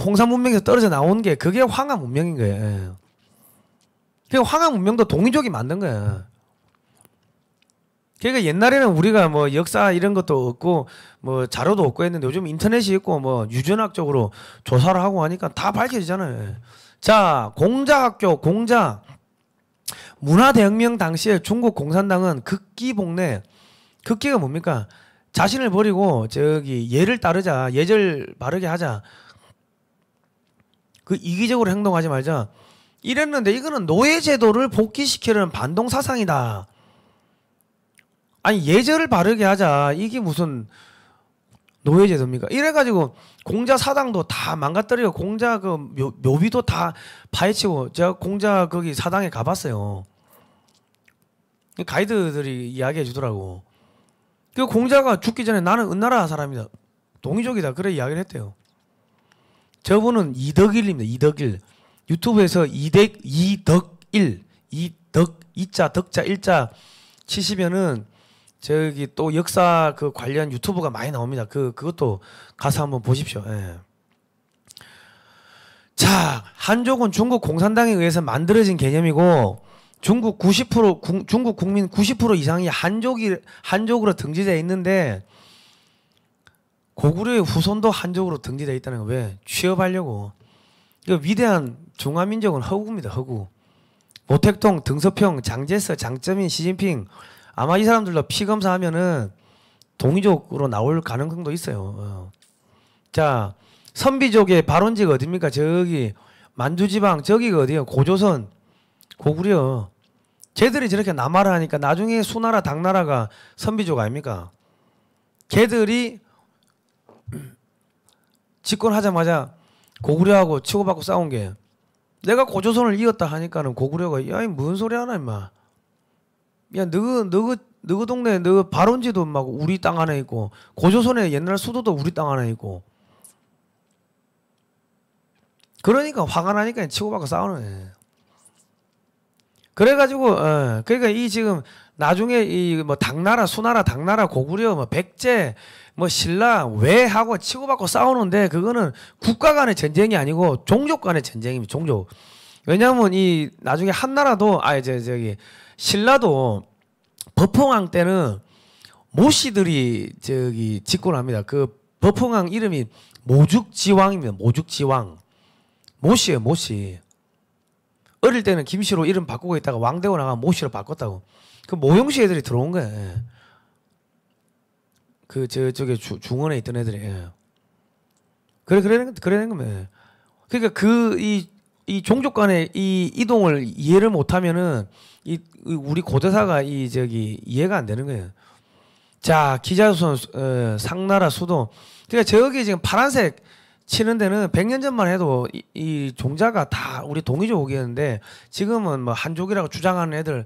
홍산 문명에서 떨어져 나온 게 그게 황하 문명인 거예요. 그 황하 문명도 동이족이 만든 거야. 그러니까 옛날에는 우리가 뭐 역사 이런 것도 없고 뭐 자료도 없고 했는데 요즘 인터넷이 있고 뭐 유전학적으로 조사를 하고 하니까 다 밝혀지잖아요. 자, 공자학교 공자 문화대혁명 당시에 중국 공산당은 극기복례. 극기가 뭡니까? 자신을 버리고 저기 예를 따르자, 예절 바르게 하자. 그 이기적으로 행동하지 말자. 이랬는데 이거는 노예제도를 복귀시키려는 반동 사상이다. 아니 예절을 바르게 하자. 이게 무슨 노예제도입니까? 이래가지고 공자 사당도 다 망가뜨리고 공자 그 묘비도 다 파헤치고 제가 공자 거기 사당에 가봤어요. 가이드들이 이야기해 주더라고. 그 공자가 죽기 전에 나는 은나라 사람이다. 동이족이다. 그래 이야기를 했대요. 저분은 이덕일입니다. 이덕일. 유튜브에서 이덕일, 이자, 덕자, 일자 치시면은 저기 또 역사 그 관련 유튜브가 많이 나옵니다. 그것도 가서 한번 보십시오. 예. 자, 한족은 중국 공산당에 의해서 만들어진 개념이고 중국 국민 90% 이상이 한족으로 등재되어 있는데 고구려의 후손도 한족으로 등재되어 있다는 거 왜? 취업하려고. 그 위대한 중화민족은 허구입니다. 허구. 모택동, 등서평, 장제서, 장쩌민, 시진핑 아마 이 사람들도 피검사하면은 동이족으로 나올 가능성도 있어요. 자, 선비족의 발원지가 어딥니까? 저기 만주지방 저기가 어디예요? 고조선, 고구려. 걔들이 저렇게 남하라 하니까 나중에 수나라, 당나라가 선비족 아닙니까? 걔들이 집권하자마자 고구려하고 치고받고 싸운 게 내가 고조선을 이었다 하니까는 고구려가 야, 이 뭔 소리 하나 임마. 야, 너그 동네 너 발원지도 막 우리 땅 안에 있고 고조선의 옛날 수도도 우리 땅 안에 있고 그러니까 화가 나니까 치고받고 싸우는 애. 그래가지고 그러니까 이 지금 나중에 이 뭐 당나라, 수나라, 당나라, 고구려, 뭐 백제, 뭐 신라 왜 하고 치고받고 싸우는데 그거는 국가 간의 전쟁이 아니고 종족 간의 전쟁입니다. 종족. 왜냐하면 이 나중에 한나라도 저기 신라도 법흥왕 때는 모씨들이 저기 집권합니다. 그 법흥왕 이름이 모죽지왕입니다. 모죽지왕. 모씨예요, 모씨. 어릴 때는 김씨로 이름 바꾸고 있다가 왕 되고 나가 모씨로 바꿨다고. 그 모용씨 애들이 들어온 거예요. 그 저쪽에 중원에 있던 애들이. 그러는 겁니다. 그러니까 이 종족 간의 이 이동을 이해를 못하면은 우리 고대사가 저기 이해가 안 되는 거예요. 자, 기자조선 상나라 수도. 그러니까 저기 지금 파란색 치는 데는 100년 전만 해도 이 종자가 다 우리 동이족이었는데 지금은 뭐 한족이라고 주장하는 애들을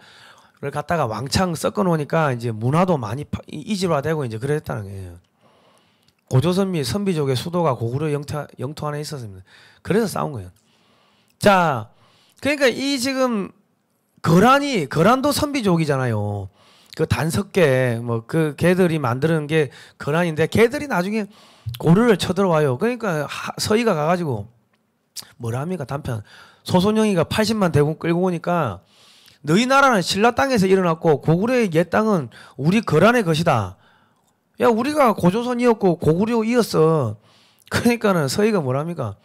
갖다가 왕창 섞어 놓으니까 이제 문화도 많이 이질화되고 이제 그랬다는 거예요. 고조선 및 선비족의 수도가 고구려 영토 안에 있었습니다. 그래서 싸운 거예요. 자, 그러니까 이 지금 거란도 선비족이잖아요. 그 단석계 뭐 그 걔들이 만드는 게 거란인데 걔들이 나중에 고려를 쳐들어와요. 그러니까 서희가 가가지고 뭐라 합니까? 단편 소손영이가 80만 대군 끌고 오니까 너희 나라는 신라 땅에서 일어났고 고구려의 옛 땅은 우리 거란의 것이다. 야, 우리가 고조선이었고 고구려이었어. 그러니까는 서희가 뭐라 합니까?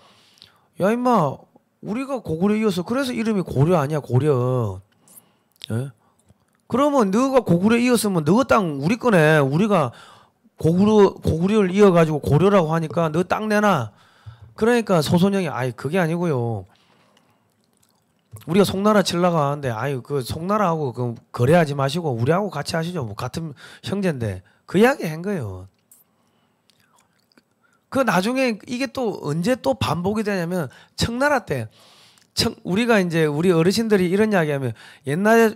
야, 임마 우리가 고구려이었어. 그래서 이름이 고려 아니야, 고려. 예? 그러면 너가 고구려이었으면 너 땅 우리 거네. 우리가 고구려를 이어가지고 고려라고 하니까 너 땅 내놔. 그러니까 소손영이 아이 그게 아니고요. 우리가 송나라 칠라고 하는데 아유 그 송나라하고 그 거래하지 마시고 우리하고 같이 하시죠. 뭐 같은 형제인데 그 이야기 한 거예요. 그 나중에 이게 또 언제 또 반복이 되냐면 청나라 때 우리가 이제 우리 어르신들이 이런 이야기하면 옛날에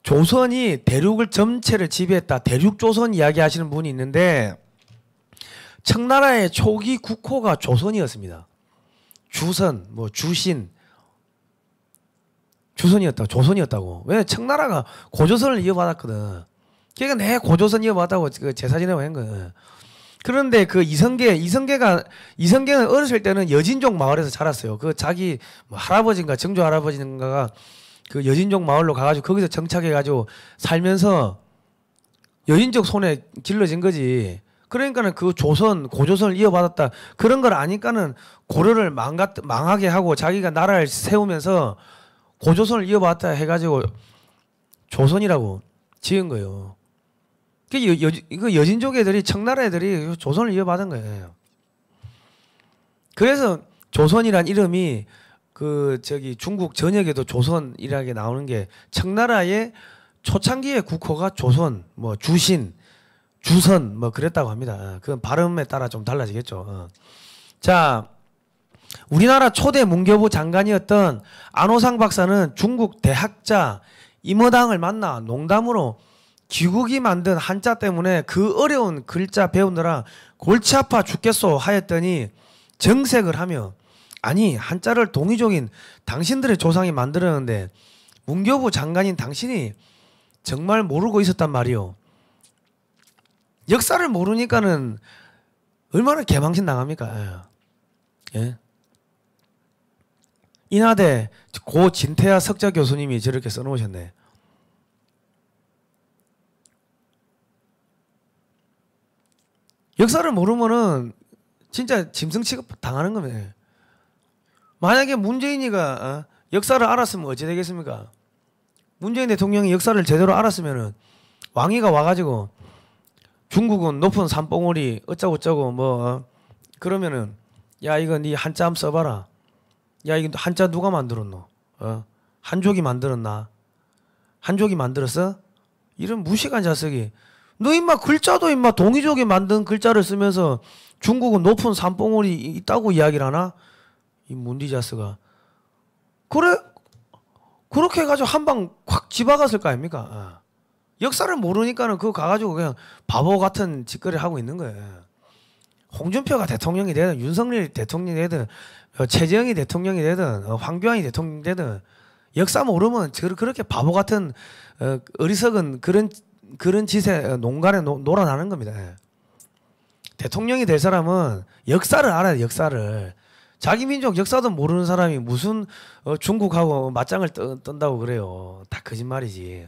조선이 대륙을 전체를 지배했다. 대륙조선 이야기하시는 분이 있는데 청나라의 초기 국호가 조선이었습니다. 주선, 뭐 주신, 주선이었다고, 조선이었다고. 왜 청나라가 고조선을 이어받았거든. 그러니까 내 고조선 이어받았다고 그 제사 지내고 한 거예요. 그런데 그 이성계는 어렸을 때는 여진족 마을에서 자랐어요. 그 자기 뭐 할아버지인가 정조 할아버지인가가 그 여진족 마을로 가가지고 거기서 정착해가지고 살면서 여진족 손에 길러진 거지. 그러니까는 그 고조선을 이어받았다. 그런 걸 아니까는 고려를 망하게 하고 자기가 나라를 세우면서 고조선을 이어받았다 해가지고 조선이라고 지은 거예요. 그 여진족 애들이 청나라 애들이 조선을 이어받은 거예요. 그래서 조선이란 이름이 그 저기 중국 전역에도 조선이라게 나오는 게 청나라의 초창기의 국호가 조선, 뭐 주신, 주선 뭐 그랬다고 합니다. 그건 발음에 따라 좀 달라지겠죠. 자, 우리나라 초대 문교부 장관이었던 안호상 박사는 중국 대학자 임어당을 만나 농담으로 귀국이 만든 한자 때문에 그 어려운 글자 배우느라 골치 아파 죽겠소 하였더니 정색을 하며 아니 한자를 동이족인 당신들의 조상이 만들었는데 문교부 장관인 당신이 정말 모르고 있었단 말이오. 역사를 모르니까는 얼마나 개망신 당합니까? 예? 인하대 고 진태하 석자 교수님이 저렇게 써놓으셨네. 역사를 모르면은 진짜 짐승 취급 당하는 겁니다. 만약에 문재인이가 역사를 알았으면 어찌 되겠습니까? 문재인 대통령이 역사를 제대로 알았으면은 왕이가 와가지고 중국은 높은 산봉우리 어쩌고저쩌고 뭐 그러면은 야 이거 네 한자 한번 써봐라. 야 이거 한자 누가 만들었노? 한족이 만들었나? 한족이 만들었어? 이런 무식한 자석이 너 임마 글자도 임마 동이족이 만든 글자를 쓰면서 중국은 높은 산봉우리 있다고 이야기를 하나? 이 문디 자스가 그래? 그렇게 해가지고 한 방 확 집어갔을 거 아닙니까? 역사를 모르니까는 그거 가가지고 그냥 바보 같은 짓거리를 하고 있는 거예요. 홍준표가 대통령이 되든 윤석열이 대통령이 되든 최재형이 대통령이 되든 황교안이 대통령이 되든 역사 모르면 그렇게 바보 같은 어리석은 그런 짓에 농간에 놀아나는 겁니다. 대통령이 될 사람은 역사를 알아야 돼. 역사를. 자기 민족 역사도 모르는 사람이 무슨 중국하고 맞짱을 떤다고 그래요. 다 거짓말이지.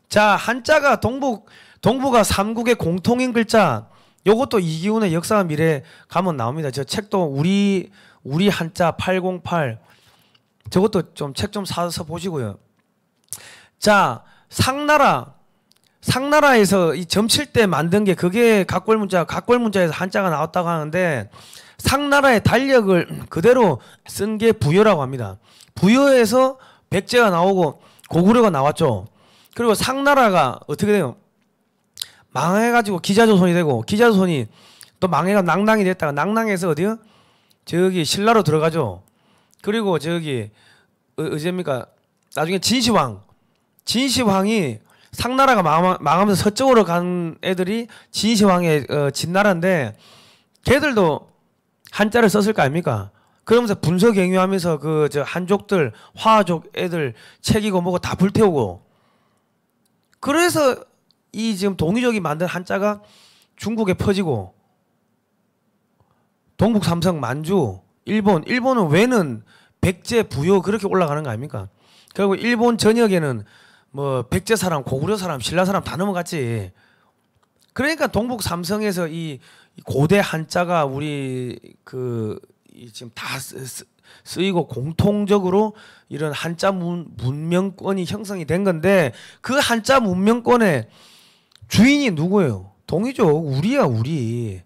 자, 한자가 동북아 삼국의 공통인 글자. 요것도 이기훈의 역사와 미래 가면 나옵니다. 저 책도 우리 한자 808 저것도 좀 책 좀 사서 보시고요. 자, 상나라에서 이 점칠 때 만든 게 그게 각골문자에서 한자가 나왔다고 하는데 상나라의 달력을 그대로 쓴 게 부여라고 합니다. 부여에서 백제가 나오고 고구려가 나왔죠. 그리고 상나라가 어떻게 돼요? 망해가지고 기자조선이 되고 기자조선이 또 망해가 낭낭이 됐다가 낭낭에서 어디요? 저기 신라로 들어가죠. 그리고 저기 어제입니까? 나중에 진시황이 상나라가 망하면서 서쪽으로 간 애들이 진시황의 진나라인데 걔들도 한자를 썼을 거 아닙니까? 그러면서 분서경유하면서 그 저 한족들 화족 애들 책이고 뭐고 다 불태우고 그래서 이 지금 동이족이 만든 한자가 중국에 퍼지고 동북 삼성 만주 일본은 왜는 백제 부여 그렇게 올라가는 거 아닙니까? 그리고 일본 전역에는 뭐 백제 사람, 고구려 사람, 신라 사람 다 넘어갔지. 그러니까 동북 삼성에서 이 고대 한자가 우리 지금 다 쓰이고 공통적으로 이런 한자 문명권이 형성이 된 건데 그 한자 문명권의 주인이 누구예요? 동이족, 우리야, 우리.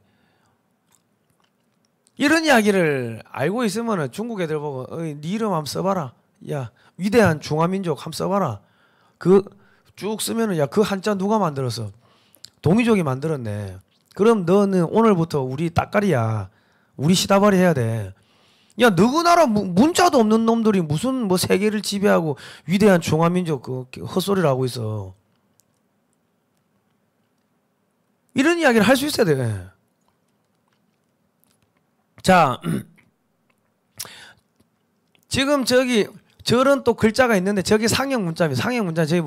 이런 이야기를 알고 있으면은 중국 애들 보고 네 이름 한번 써봐라. 야, 위대한 중화민족 한번 써봐라. 그 쭉 쓰면은 야 그 한자 누가 만들었어? 동이족이 만들었네. 그럼 너는 오늘부터 우리 따까리야. 우리 시다발이 해야 돼. 야 누구나라 문자도 없는 놈들이 무슨 뭐 세계를 지배하고 위대한 중화민족 그 헛소리를 하고 있어. 이런 이야기를 할 수 있어야 돼. 자, 지금 저기 저런 또 글자가 있는데 저기 상형 문자입니다. 상형 문자 저기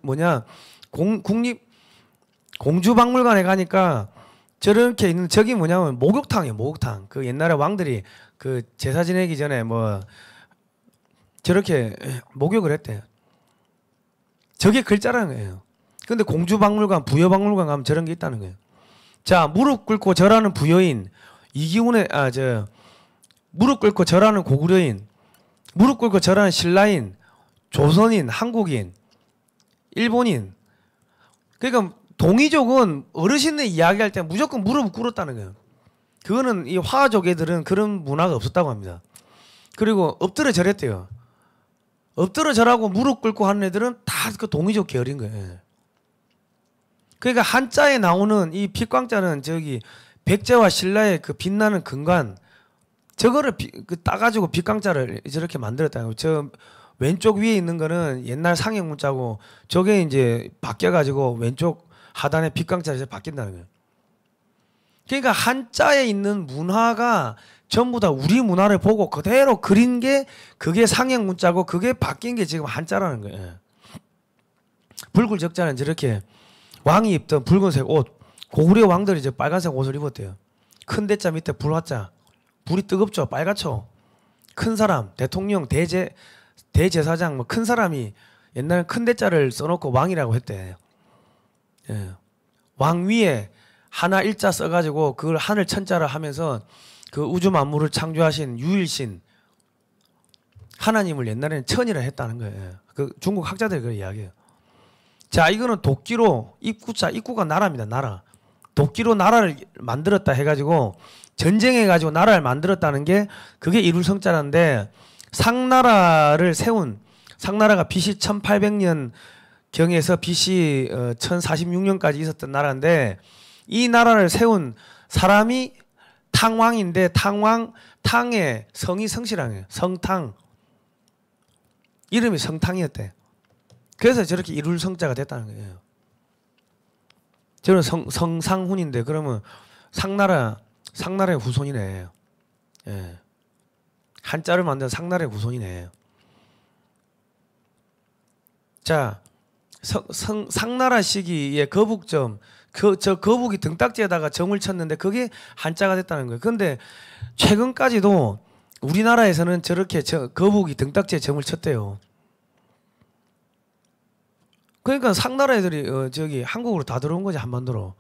뭐냐 국립 공주박물관에 가니까 저렇게 있는 저기 뭐냐면 목욕탕이에요. 목욕탕. 그 옛날에 왕들이 그 제사 지내기 전에 뭐 저렇게 목욕을 했대요. 저게 글자라는 거예요. 근데 공주박물관, 부여박물관 가면 저런 게 있다는 거예요. 자, 무릎 꿇고 절하는 부여인, 이기훈의 무릎 꿇고 절하는 고구려인, 무릎 꿇고 절하는 신라인, 조선인, 한국인, 일본인. 그러니까 동이족은 어르신들 이야기할 때 무조건 무릎을 꿇었다는 거예요. 그거는 이 화족 애들은 그런 문화가 없었다고 합니다. 그리고 엎드려 절했대요. 엎드려 절하고 무릎 꿇고 하는 애들은 다 그 동이족 계열인 거예요. 그러니까 한자에 나오는 이 빛광자는 저기 백제와 신라의 그 빛나는 근간 저거를 따가지고 빛광자를 저렇게 만들었다는 거예요. 저 왼쪽 위에 있는 거는 옛날 상형 문자고 저게 이제 바뀌어가지고 왼쪽 하단에 빛광자로 바뀐다는 거예요. 그러니까 한자에 있는 문화가 전부 다 우리 문화를 보고 그대로 그린 게 그게 상형 문자고 그게 바뀐 게 지금 한자라는 거예요. 불굴적자는 저렇게 왕이 입던 붉은색 옷, 고구려 왕들이 이제 빨간색 옷을 입었대요. 큰 대자 밑에 불화자, 불이 뜨겁죠, 빨갛죠. 큰 사람, 대통령, 대제사장, 뭐 큰 사람이 옛날에 큰 대자를 써놓고 왕이라고 했대. 예. 왕 위에 하나 일자 써가지고 그걸 하늘 천자를 하면서 그 우주 만물을 창조하신 유일신 하나님을 옛날에는 천이라 했다는 거예요. 그 중국 학자들이 그런 이야기해요. 자, 이거는 도끼로 입구가 나라입니다. 나라. 도끼로 나라를 만들었다 해가지고 전쟁해가지고 나라를 만들었다는 게 그게 이룰성자라인데 상나라를 세운 상나라가 BC 1800년 경에서 BC 1046년까지 있었던 나라인데 이 나라를 세운 사람이 탕왕인데 탕의 성이 성실왕이에요. 성탕. 이름이 성탕이었대. 그래서 저렇게 이룰성자가 됐다는 거예요. 저는 성상훈인데 그러면 상나라의 후손이네. 예. 한자를 만든 상나라의 후손이네. 자, 상나라 시기의 거북점, 저 거북이 등딱지에다가 점을 쳤는데 그게 한자가 됐다는 거예요. 그런데 최근까지도 우리나라에서는 저렇게 거북이 등딱지에 점을 쳤대요. 그러니까 상나라 애들이 저기 한국으로 다 들어온 거지, 한반도로.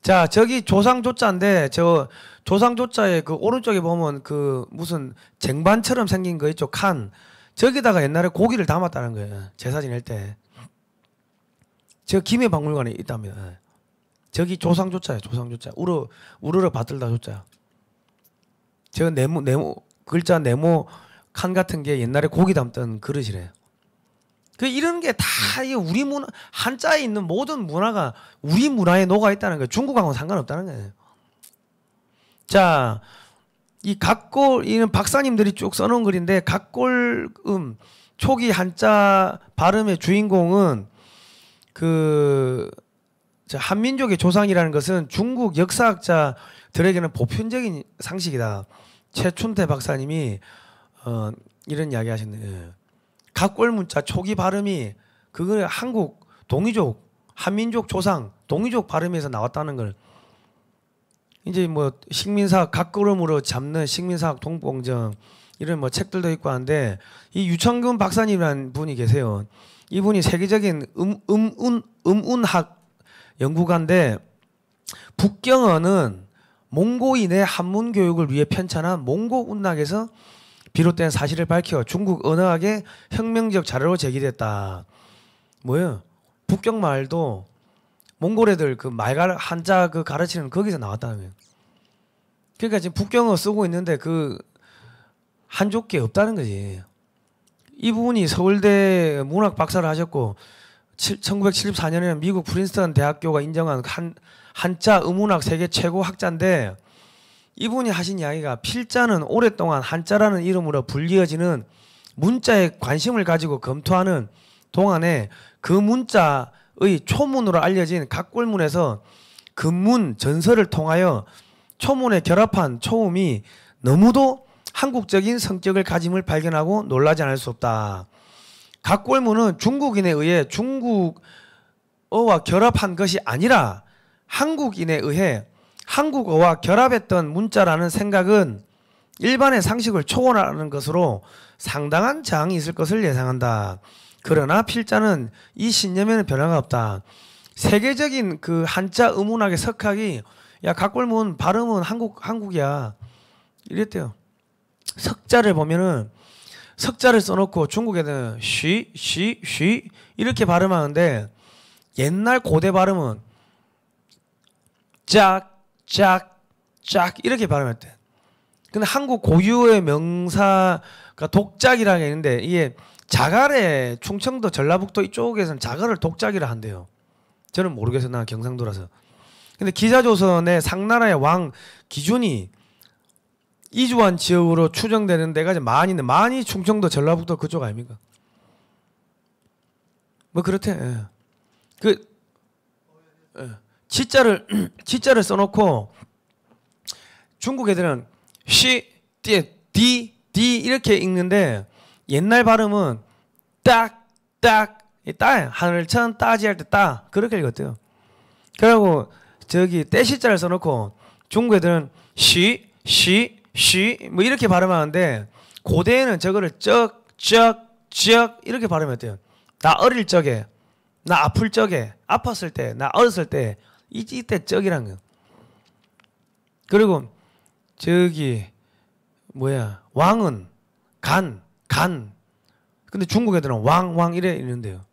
자, 저기 조상조자인데 저 조상조자의 그 오른쪽에 보면 그 무슨 쟁반처럼 생긴 거 있죠, 칸. 저기다가 옛날에 고기를 담았다는 거예요. 제사 지낼 때. 저 김해박물관에 있답니다. 저기 조상조자예요, 조상조자. 우르르 받들다 조자. 저 글자 네모 칸 같은 게 옛날에 고기 담던 그릇이래요. 그 이런 게 다 우리 문화, 한자에 있는 모든 문화가 우리 문화에 녹아 있다는 거예요. 중국하고는 상관없다는 거예요. 자, 이 각골, 이는 박사님들이 쭉 써놓은 글인데 각골음 초기 한자 발음의 주인공은 그 한민족의 조상이라는 것은 중국 역사학자들에게는 보편적인 상식이다. 최춘태 박사님이 이런 이야기 하셨네요. 각골 문자 초기 발음이 그거 한국 동이족 한민족 조상 동이족 발음에서 나왔다는 걸 이제 뭐 식민사학 각골음으로 잡는 식민사학 동봉정 이런 뭐 책들도 있고 하는데 이 유천균 박사님이라는 분이 계세요. 이분이 세계적인 음운학 연구가인데 북경어는 몽고인의 한문 교육을 위해 편찬한 몽고 운락에서 비롯된 사실을 밝혀 중국 언어학의 혁명적 자료로 제기됐다. 뭐예요? 북경 말도 몽골 애들 그 말갈 한자 그 가르치는 거기서 나왔다는 거예요. 그러니까 지금 북경어 쓰고 있는데 그 한족계 없다는 거지. 이분이 서울대 문학 박사를 하셨고 1974년에는 미국 프린스턴 대학교가 인정한 한자 음운학 세계 최고 학자인데 이분이 하신 이야기가 필자는 오랫동안 한자라는 이름으로 불리어지는 문자에 관심을 가지고 검토하는 동안에 그 문자의 초문으로 알려진 각골문에서 근문 전설을 통하여 초문에 결합한 초음이 너무도 한국적인 성격을 가짐을 발견하고 놀라지 않을 수 없다. 각골문은 중국인에 의해 중국어와 결합한 것이 아니라 한국인에 의해 한국어와 결합했던 문자라는 생각은 일반의 상식을 초월하는 것으로 상당한 저항이 있을 것을 예상한다. 그러나 필자는 이 신념에는 변화가 없다. 세계적인 그 한자 음운학의 석학이 야 각골문 발음은 한국이야 이랬대요. 석자를 보면은 석자를 써놓고 중국에는 쉬 이렇게 발음하는데 옛날 고대 발음은 짝 이렇게 발음했대. 근데 한국 고유의 명사가 독작이라는 게 있는데 이게 자갈에 충청도 전라북도 이쪽에서는 자갈을 독작이라 한대요. 저는 모르겠어요. 나 경상도라서. 근데 기자조선의 상나라의 왕 기준이 이주한 지역으로 추정되는 데가 이제 많이인데 많이 충청도 전라북도 그쪽 아닙니까? 뭐 그렇대. 예. 그 지자를 써놓고 중국 애들은 시, 디 이렇게 읽는데 옛날 발음은 따 하늘천 따지 할 때 따 그렇게 읽었대요. 그리고 저기 떼시자를 써놓고 중국 애들은 시 뭐 이렇게 발음하는데 고대에는 저거를 쩍 이렇게 발음했대요. 나 어릴 적에, 나 아플 적에, 아팠을 때, 나 어렸을 때 이때 쩍이란 거예요. 그리고 저기 뭐야 왕은 간 근데 중국 애들은 왕 이래 있는데요.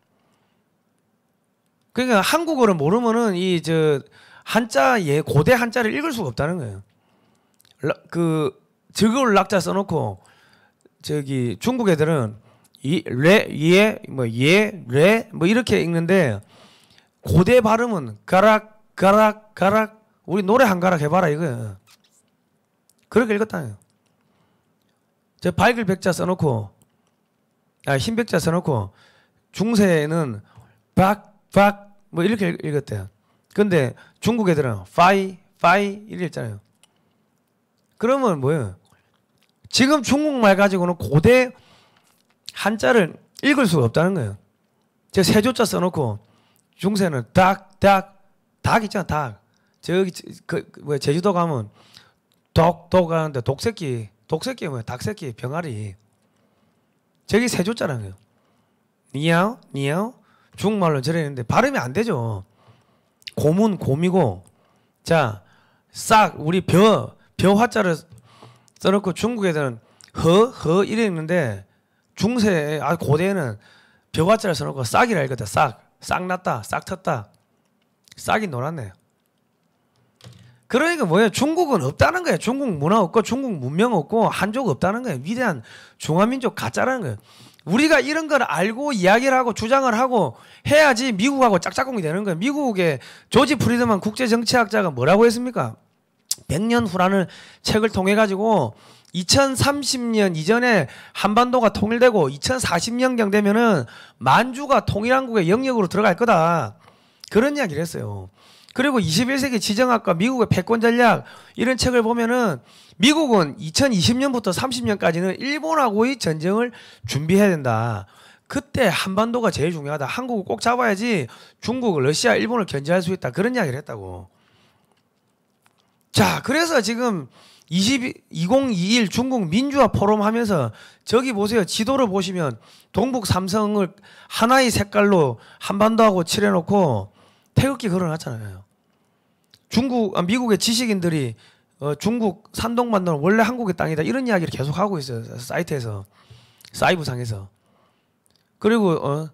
그러니까 한국어를 모르면은 이 저 한자 고대 한자를 읽을 수가 없다는 거예요. 그 저걸 낙자 써놓고 저기 중국 애들은 레 뭐 이렇게 읽는데 고대 발음은 가락 우리 노래 한 가락 해봐라 이거예요. 그렇게 읽었다는 거예요. 저 밝을 백자 써놓고 흰 백자 써놓고 중세에는 박 뭐 이렇게 읽었대요. 근데 중국 애들은 파이 이렇게 읽잖아요. 그러면 뭐예요? 지금 중국말 가지고는 고대 한자를 읽을 수가 없다는 거예요. 저 세조자 써놓고 중세는 닭 있잖아 닭. 저기 뭐 제주도 가면 독 하는데 독새끼 뭐야 닭새끼 병아리. 저기 세조자라는 거예요. 니야오 중국말로 저랬는데 발음이 안 되죠. 곰은 곰이고 자 싹 우리 벼 화자를 써놓고 중국 애들은 허 이래 있는데 중세 고대에는 벼 화자를 써놓고 싹이라 읽었다. 싹 났다 싹 텄다 싹이 놀았네. 그러니까 뭐예요? 중국은 없다는 거예요. 중국 문화 없고 중국 문명 없고 한족 없다는 거예요. 위대한 중화민족 가짜라는 거예요. 우리가 이런 걸 알고 이야기를 하고 주장을 하고 해야지 미국하고 짝짝꿍이 되는 거예요. 미국의 조지 프리드만 국제정치학자가 뭐라고 했습니까? 100년 후라는 책을 통해 가지고 2030년 이전에 한반도가 통일되고 2040년경 되면은 만주가 통일한국의 영역으로 들어갈 거다. 그런 이야기를 했어요. 그리고 21세기 지정학과 미국의 패권 전략 이런 책을 보면은 미국은 2020년부터 30년까지는 일본하고의 전쟁을 준비해야 된다. 그때 한반도가 제일 중요하다. 한국을 꼭 잡아야지 중국, 러시아, 일본을 견제할 수 있다. 그런 이야기를 했다고. 자, 그래서 지금 2021 중국 민주화 포럼 하면서 저기 보세요. 지도를 보시면 동북 삼성을 하나의 색깔로 한반도하고 칠해놓고 태극기 걸어놨잖아요. 미국의 지식인들이 중국 산동반도는 원래 한국의 땅이다 이런 이야기를 계속 하고 있어요. 사이트에서 사이브상에서. 그리고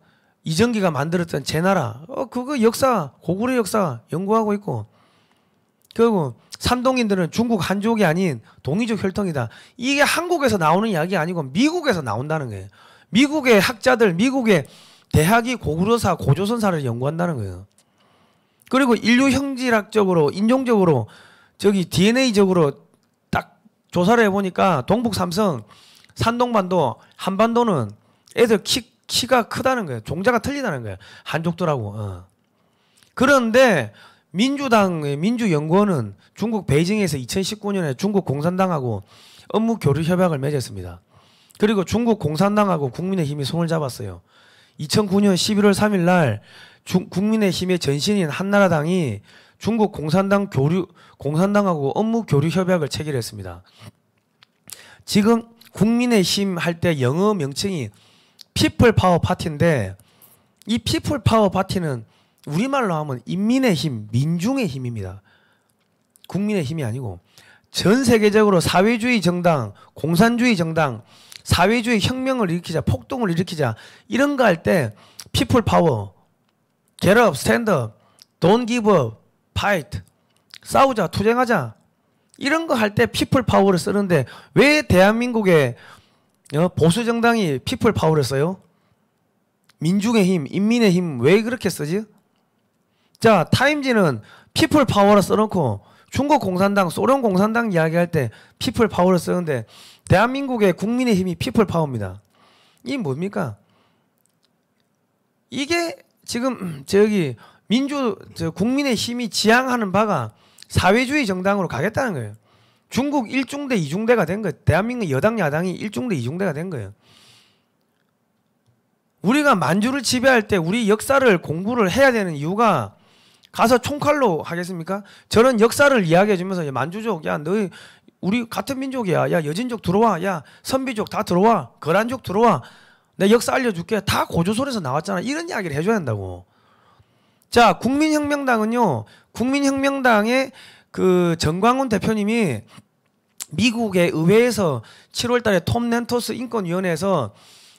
이정기가 만들었던 제나라 그거 역사 고구려 역사 연구하고 있고 그리고 산동인들은 중국 한족이 아닌 동이족 혈통이다. 이게 한국에서 나오는 이야기 아니고 미국에서 나온다는 거예요. 미국의 학자들, 미국의 대학이 고구려사, 고조선사를 연구한다는 거예요. 그리고 인류 형질학적으로, 인종적으로, 저기 DNA적으로 딱 조사를 해보니까 동북 삼성, 산동반도, 한반도는 애들 키가 크다는 거예요. 종자가 틀리다는 거예요. 한족들하고. 그런데 민주당의 민주연구원은 중국 베이징에서 2019년에 중국 공산당하고 업무 교류 협약을 맺었습니다. 그리고 중국 공산당하고 국민의힘이 손을 잡았어요. 2009년 11월 3일 날 국민의힘의 전신인 한나라당이 중국 공산당하고 업무 교류 협약을 체결했습니다. 지금 국민의힘 할 때 영어 명칭이 피플 파워 파티인데 이 피플 파워 파티는 우리말로 하면 인민의 힘, 민중의 힘입니다. 국민의 힘이 아니고 전 세계적으로 사회주의 정당, 공산주의 정당, 사회주의 혁명을 일으키자, 폭동을 일으키자 이런 거 할 때 people power, get up, stand up, don't give up, fight, 싸우자, 투쟁하자 이런 거 할 때 people power를 쓰는데 왜 대한민국의 보수 정당이 people power를 써요? 민중의 힘, 인민의 힘 왜 그렇게 쓰지? 자, 타임지는 people power를 써놓고 중국 공산당, 소련 공산당 이야기할 때 people power를 쓰는데 대한민국의 국민의 힘이 people power입니다. 이게 뭡니까? 이게 지금 저기 국민의 힘이 지향하는 바가 사회주의 정당으로 가겠다는 거예요. 중국 1중대 2중대가 된 거예요. 대한민국 여당 야당이 1중대 2중대가 된 거예요. 우리가 만주를 지배할 때 우리 역사를 공부를 해야 되는 이유가 가서 총칼로 하겠습니까? 저런 역사를 이야기해 주면서 야, 만주족 야 너희 우리 같은 민족이야. 야 여진족 들어와. 야 선비족 다 들어와. 거란족 들어와. 내 역사 알려줄게. 다 고조선에서 나왔잖아. 이런 이야기를 해줘야 한다고. 자, 국민혁명당은요. 국민혁명당의 그 정광훈 대표님이 미국의 의회에서 7월 달에 톰 렌토스 인권위원회에서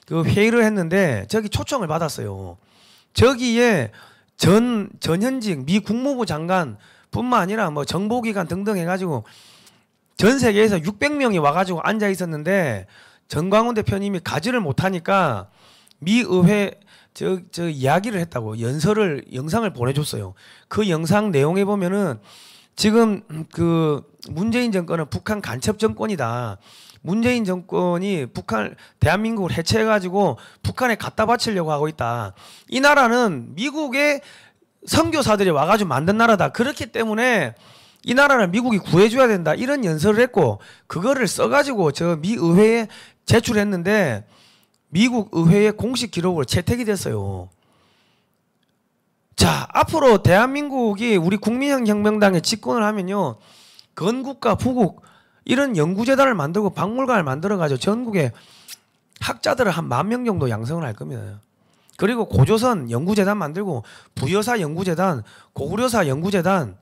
그 회의를 했는데 저기 초청을 받았어요. 저기에 전현직 미 국무부 장관 뿐만 아니라 뭐 정보기관 등등 해가지고 전 세계에서 600명이 와가지고 앉아 있었는데 정광훈 대표님이 가지를 못하니까 미 의회 저 이야기를 했다고 영상을 보내줬어요. 그 영상 내용에 보면은 지금 그 문재인 정권은 북한 간첩 정권이다. 문재인 정권이 대한민국을 해체해가지고 북한에 갖다 바치려고 하고 있다. 이 나라는 미국의 선교사들이 와가지고 만든 나라다. 그렇기 때문에 이 나라를 미국이 구해줘야 된다. 이런 연설을 했고 그거를 써가지고 저 미 의회에 제출했는데 미국 의회의 공식 기록으로 채택이 됐어요. 자, 앞으로 대한민국이 우리 국민혁명당에 집권을 하면요. 건국과 부국 이런 연구재단을 만들고 박물관을 만들어가지고 전국에 학자들을 한 10,000명 정도 양성을 할 겁니다. 그리고 고조선 연구재단 만들고 부여사 연구재단, 고구려사 연구재단,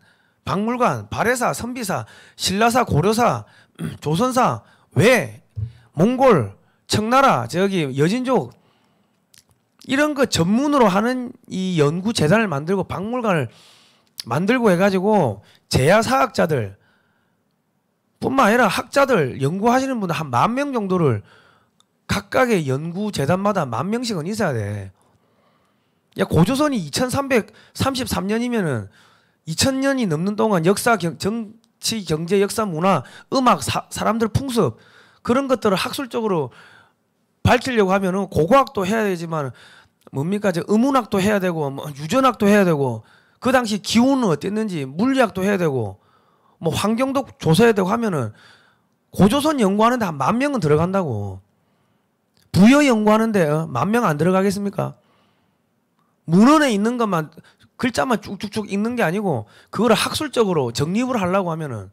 박물관, 발해사, 선비사, 신라사, 고려사, 조선사, 외, 몽골, 청나라, 저기 여진족 이런 거 전문으로 하는 이 연구재단을 만들고 박물관을 만들고 해가지고 제야사학자들 뿐만 아니라 학자들 연구하시는 분들 한 10,000명 정도를 각각의 연구재단마다 10,000명씩은 있어야 돼. 야, 고조선이 2333년이면은 2000년이 넘는 동안 역사, 정치, 경제, 역사, 문화, 음악, 사람들 풍습 그런 것들을 학술적으로 밝히려고 하면은 고고학도 해야 되지만 뭡니까? 저 음운학도 해야 되고 뭐 유전학도 해야 되고 그 당시 기온은 어땠는지 물리학도 해야 되고 뭐 환경도 조사해야 되고 하면은 고조선 연구하는데 한 10,000명은 들어간다고. 부여 연구하는데 10,000명 안 들어가겠습니까? 문헌에 있는 것만 글자만 쭉쭉쭉 읽는 게 아니고 그거를 학술적으로 정립을 하려고 하면은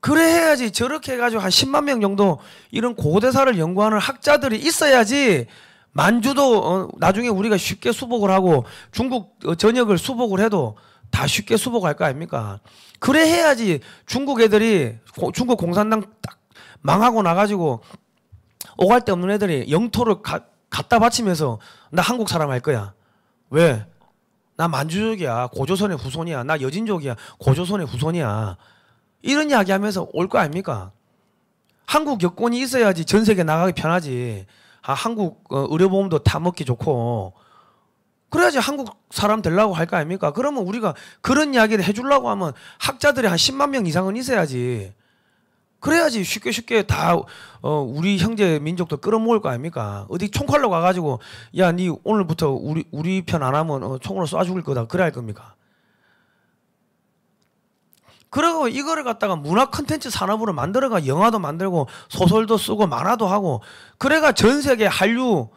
그래 해야지. 저렇게 해가지고 한 10만 명 정도 이런 고대사를 연구하는 학자들이 있어야지 만주도 나중에 우리가 쉽게 수복을 하고 중국 전역을 수복을 해도 다 쉽게 수복할 거 아닙니까? 그래 해야지 중국 애들이 중국 공산당 딱 망하고 나가지고 오갈 데 없는 애들이 영토를 갖다 바치면서 나 한국 사람 할 거야. 왜? 나 만주족이야. 고조선의 후손이야. 나 여진족이야. 고조선의 후손이야. 이런 이야기 하면서 올 거 아닙니까? 한국 여권이 있어야지 전 세계 나가기 편하지. 한국 의료보험도 다 먹기 좋고 그래야지 한국 사람 되려고 할 거 아닙니까? 그러면 우리가 그런 이야기를 해주려고 하면 학자들이 한 10만 명 이상은 있어야지. 그래야지 쉽게 다 우리 형제 민족도 끌어모을 거 아닙니까? 어디 총칼로 가가지고 야, 니 오늘부터 우리 편 안 하면 총으로 쏴 죽일 거다. 그래 할 겁니까? 그리고 이거를 갖다가 문화 콘텐츠 산업으로 만들어가 영화도 만들고 소설도 쓰고 만화도 하고 그래가 전 세계 한류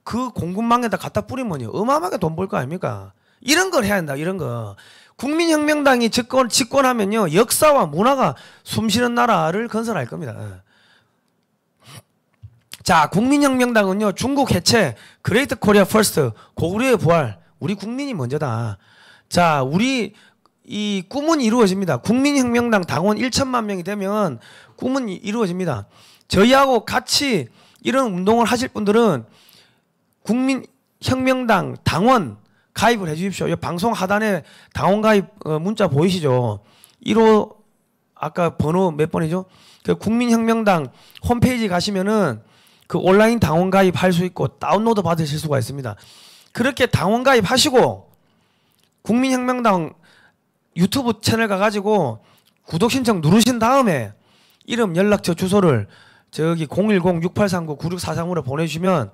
그 공급망에다 갖다 뿌리면요 어마어마하게 돈 벌 거 아닙니까? 이런 걸 해야 한다. 이런 거. 국민혁명당이 집권하면요 역사와 문화가 숨쉬는 나라를 건설할 겁니다. 자, 국민혁명당은요 중국 해체, 그레이트 코리아 퍼스트, 고구려의 부활, 우리 국민이 먼저다. 자, 우리 이 꿈은 이루어집니다. 국민혁명당 당원 1천만 명이 되면 꿈은 이루어집니다. 저희하고 같이 이런 운동을 하실 분들은 국민혁명당 당원 가입을 해 주십시오. 방송 하단에 당원 가입 문자 보이시죠? 1호 아까 번호 몇 번이죠? 그 국민혁명당 홈페이지 가시면은 그 온라인 당원 가입할 수 있고 다운로드 받으실 수가 있습니다. 그렇게 당원 가입하시고 국민혁명당 유튜브 채널 가가지고 구독 신청 누르신 다음에 이름, 연락처, 주소를 저기 010-6839-9643으로 보내주시면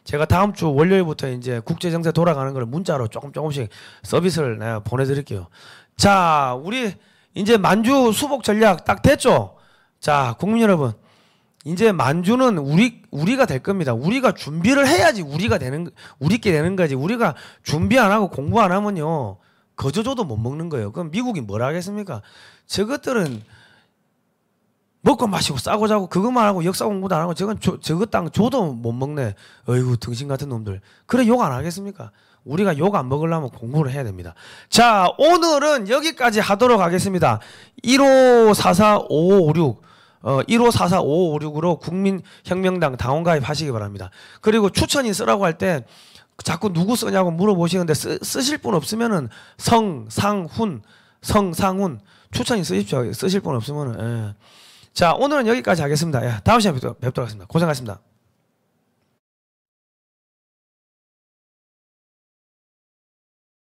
제가 다음 주 월요일부터 이제 국제정세 돌아가는 걸 문자로 조금씩 서비스를 내가 보내드릴게요. 자, 우리 이제 만주 수복 전략 딱 됐죠? 자, 국민 여러분, 이제 만주는 우리가 될 겁니다. 우리가 준비를 해야지 우리께 되는 거지. 우리가 준비 안 하고 공부 안 하면요. 거저줘도 못 먹는 거예요. 그럼 미국이 뭘 하겠습니까? 저것들은 먹고 마시고 싸고 자고 그것만 하고 역사 공부도 안 하고 저것 땅 줘도 못 먹네. 어이구 등신 같은 놈들. 그래 욕 안 하겠습니까? 우리가 욕 안 먹으려면 공부를 해야 됩니다. 자, 오늘은 여기까지 하도록 하겠습니다. 1544-5556 1544-5556으로 국민혁명당 당원 가입하시기 바랍니다. 그리고 추천인 쓰라고 할 때 자꾸 누구 쓰냐고 물어보시는데 쓰실 분 없으면은 성상훈 추천인 쓰십시오. 쓰실 분 없으면은. 예. 자, 오늘은 여기까지 하겠습니다. 예, 다음 시간에 뵙도록 하겠습니다. 고생하셨습니다.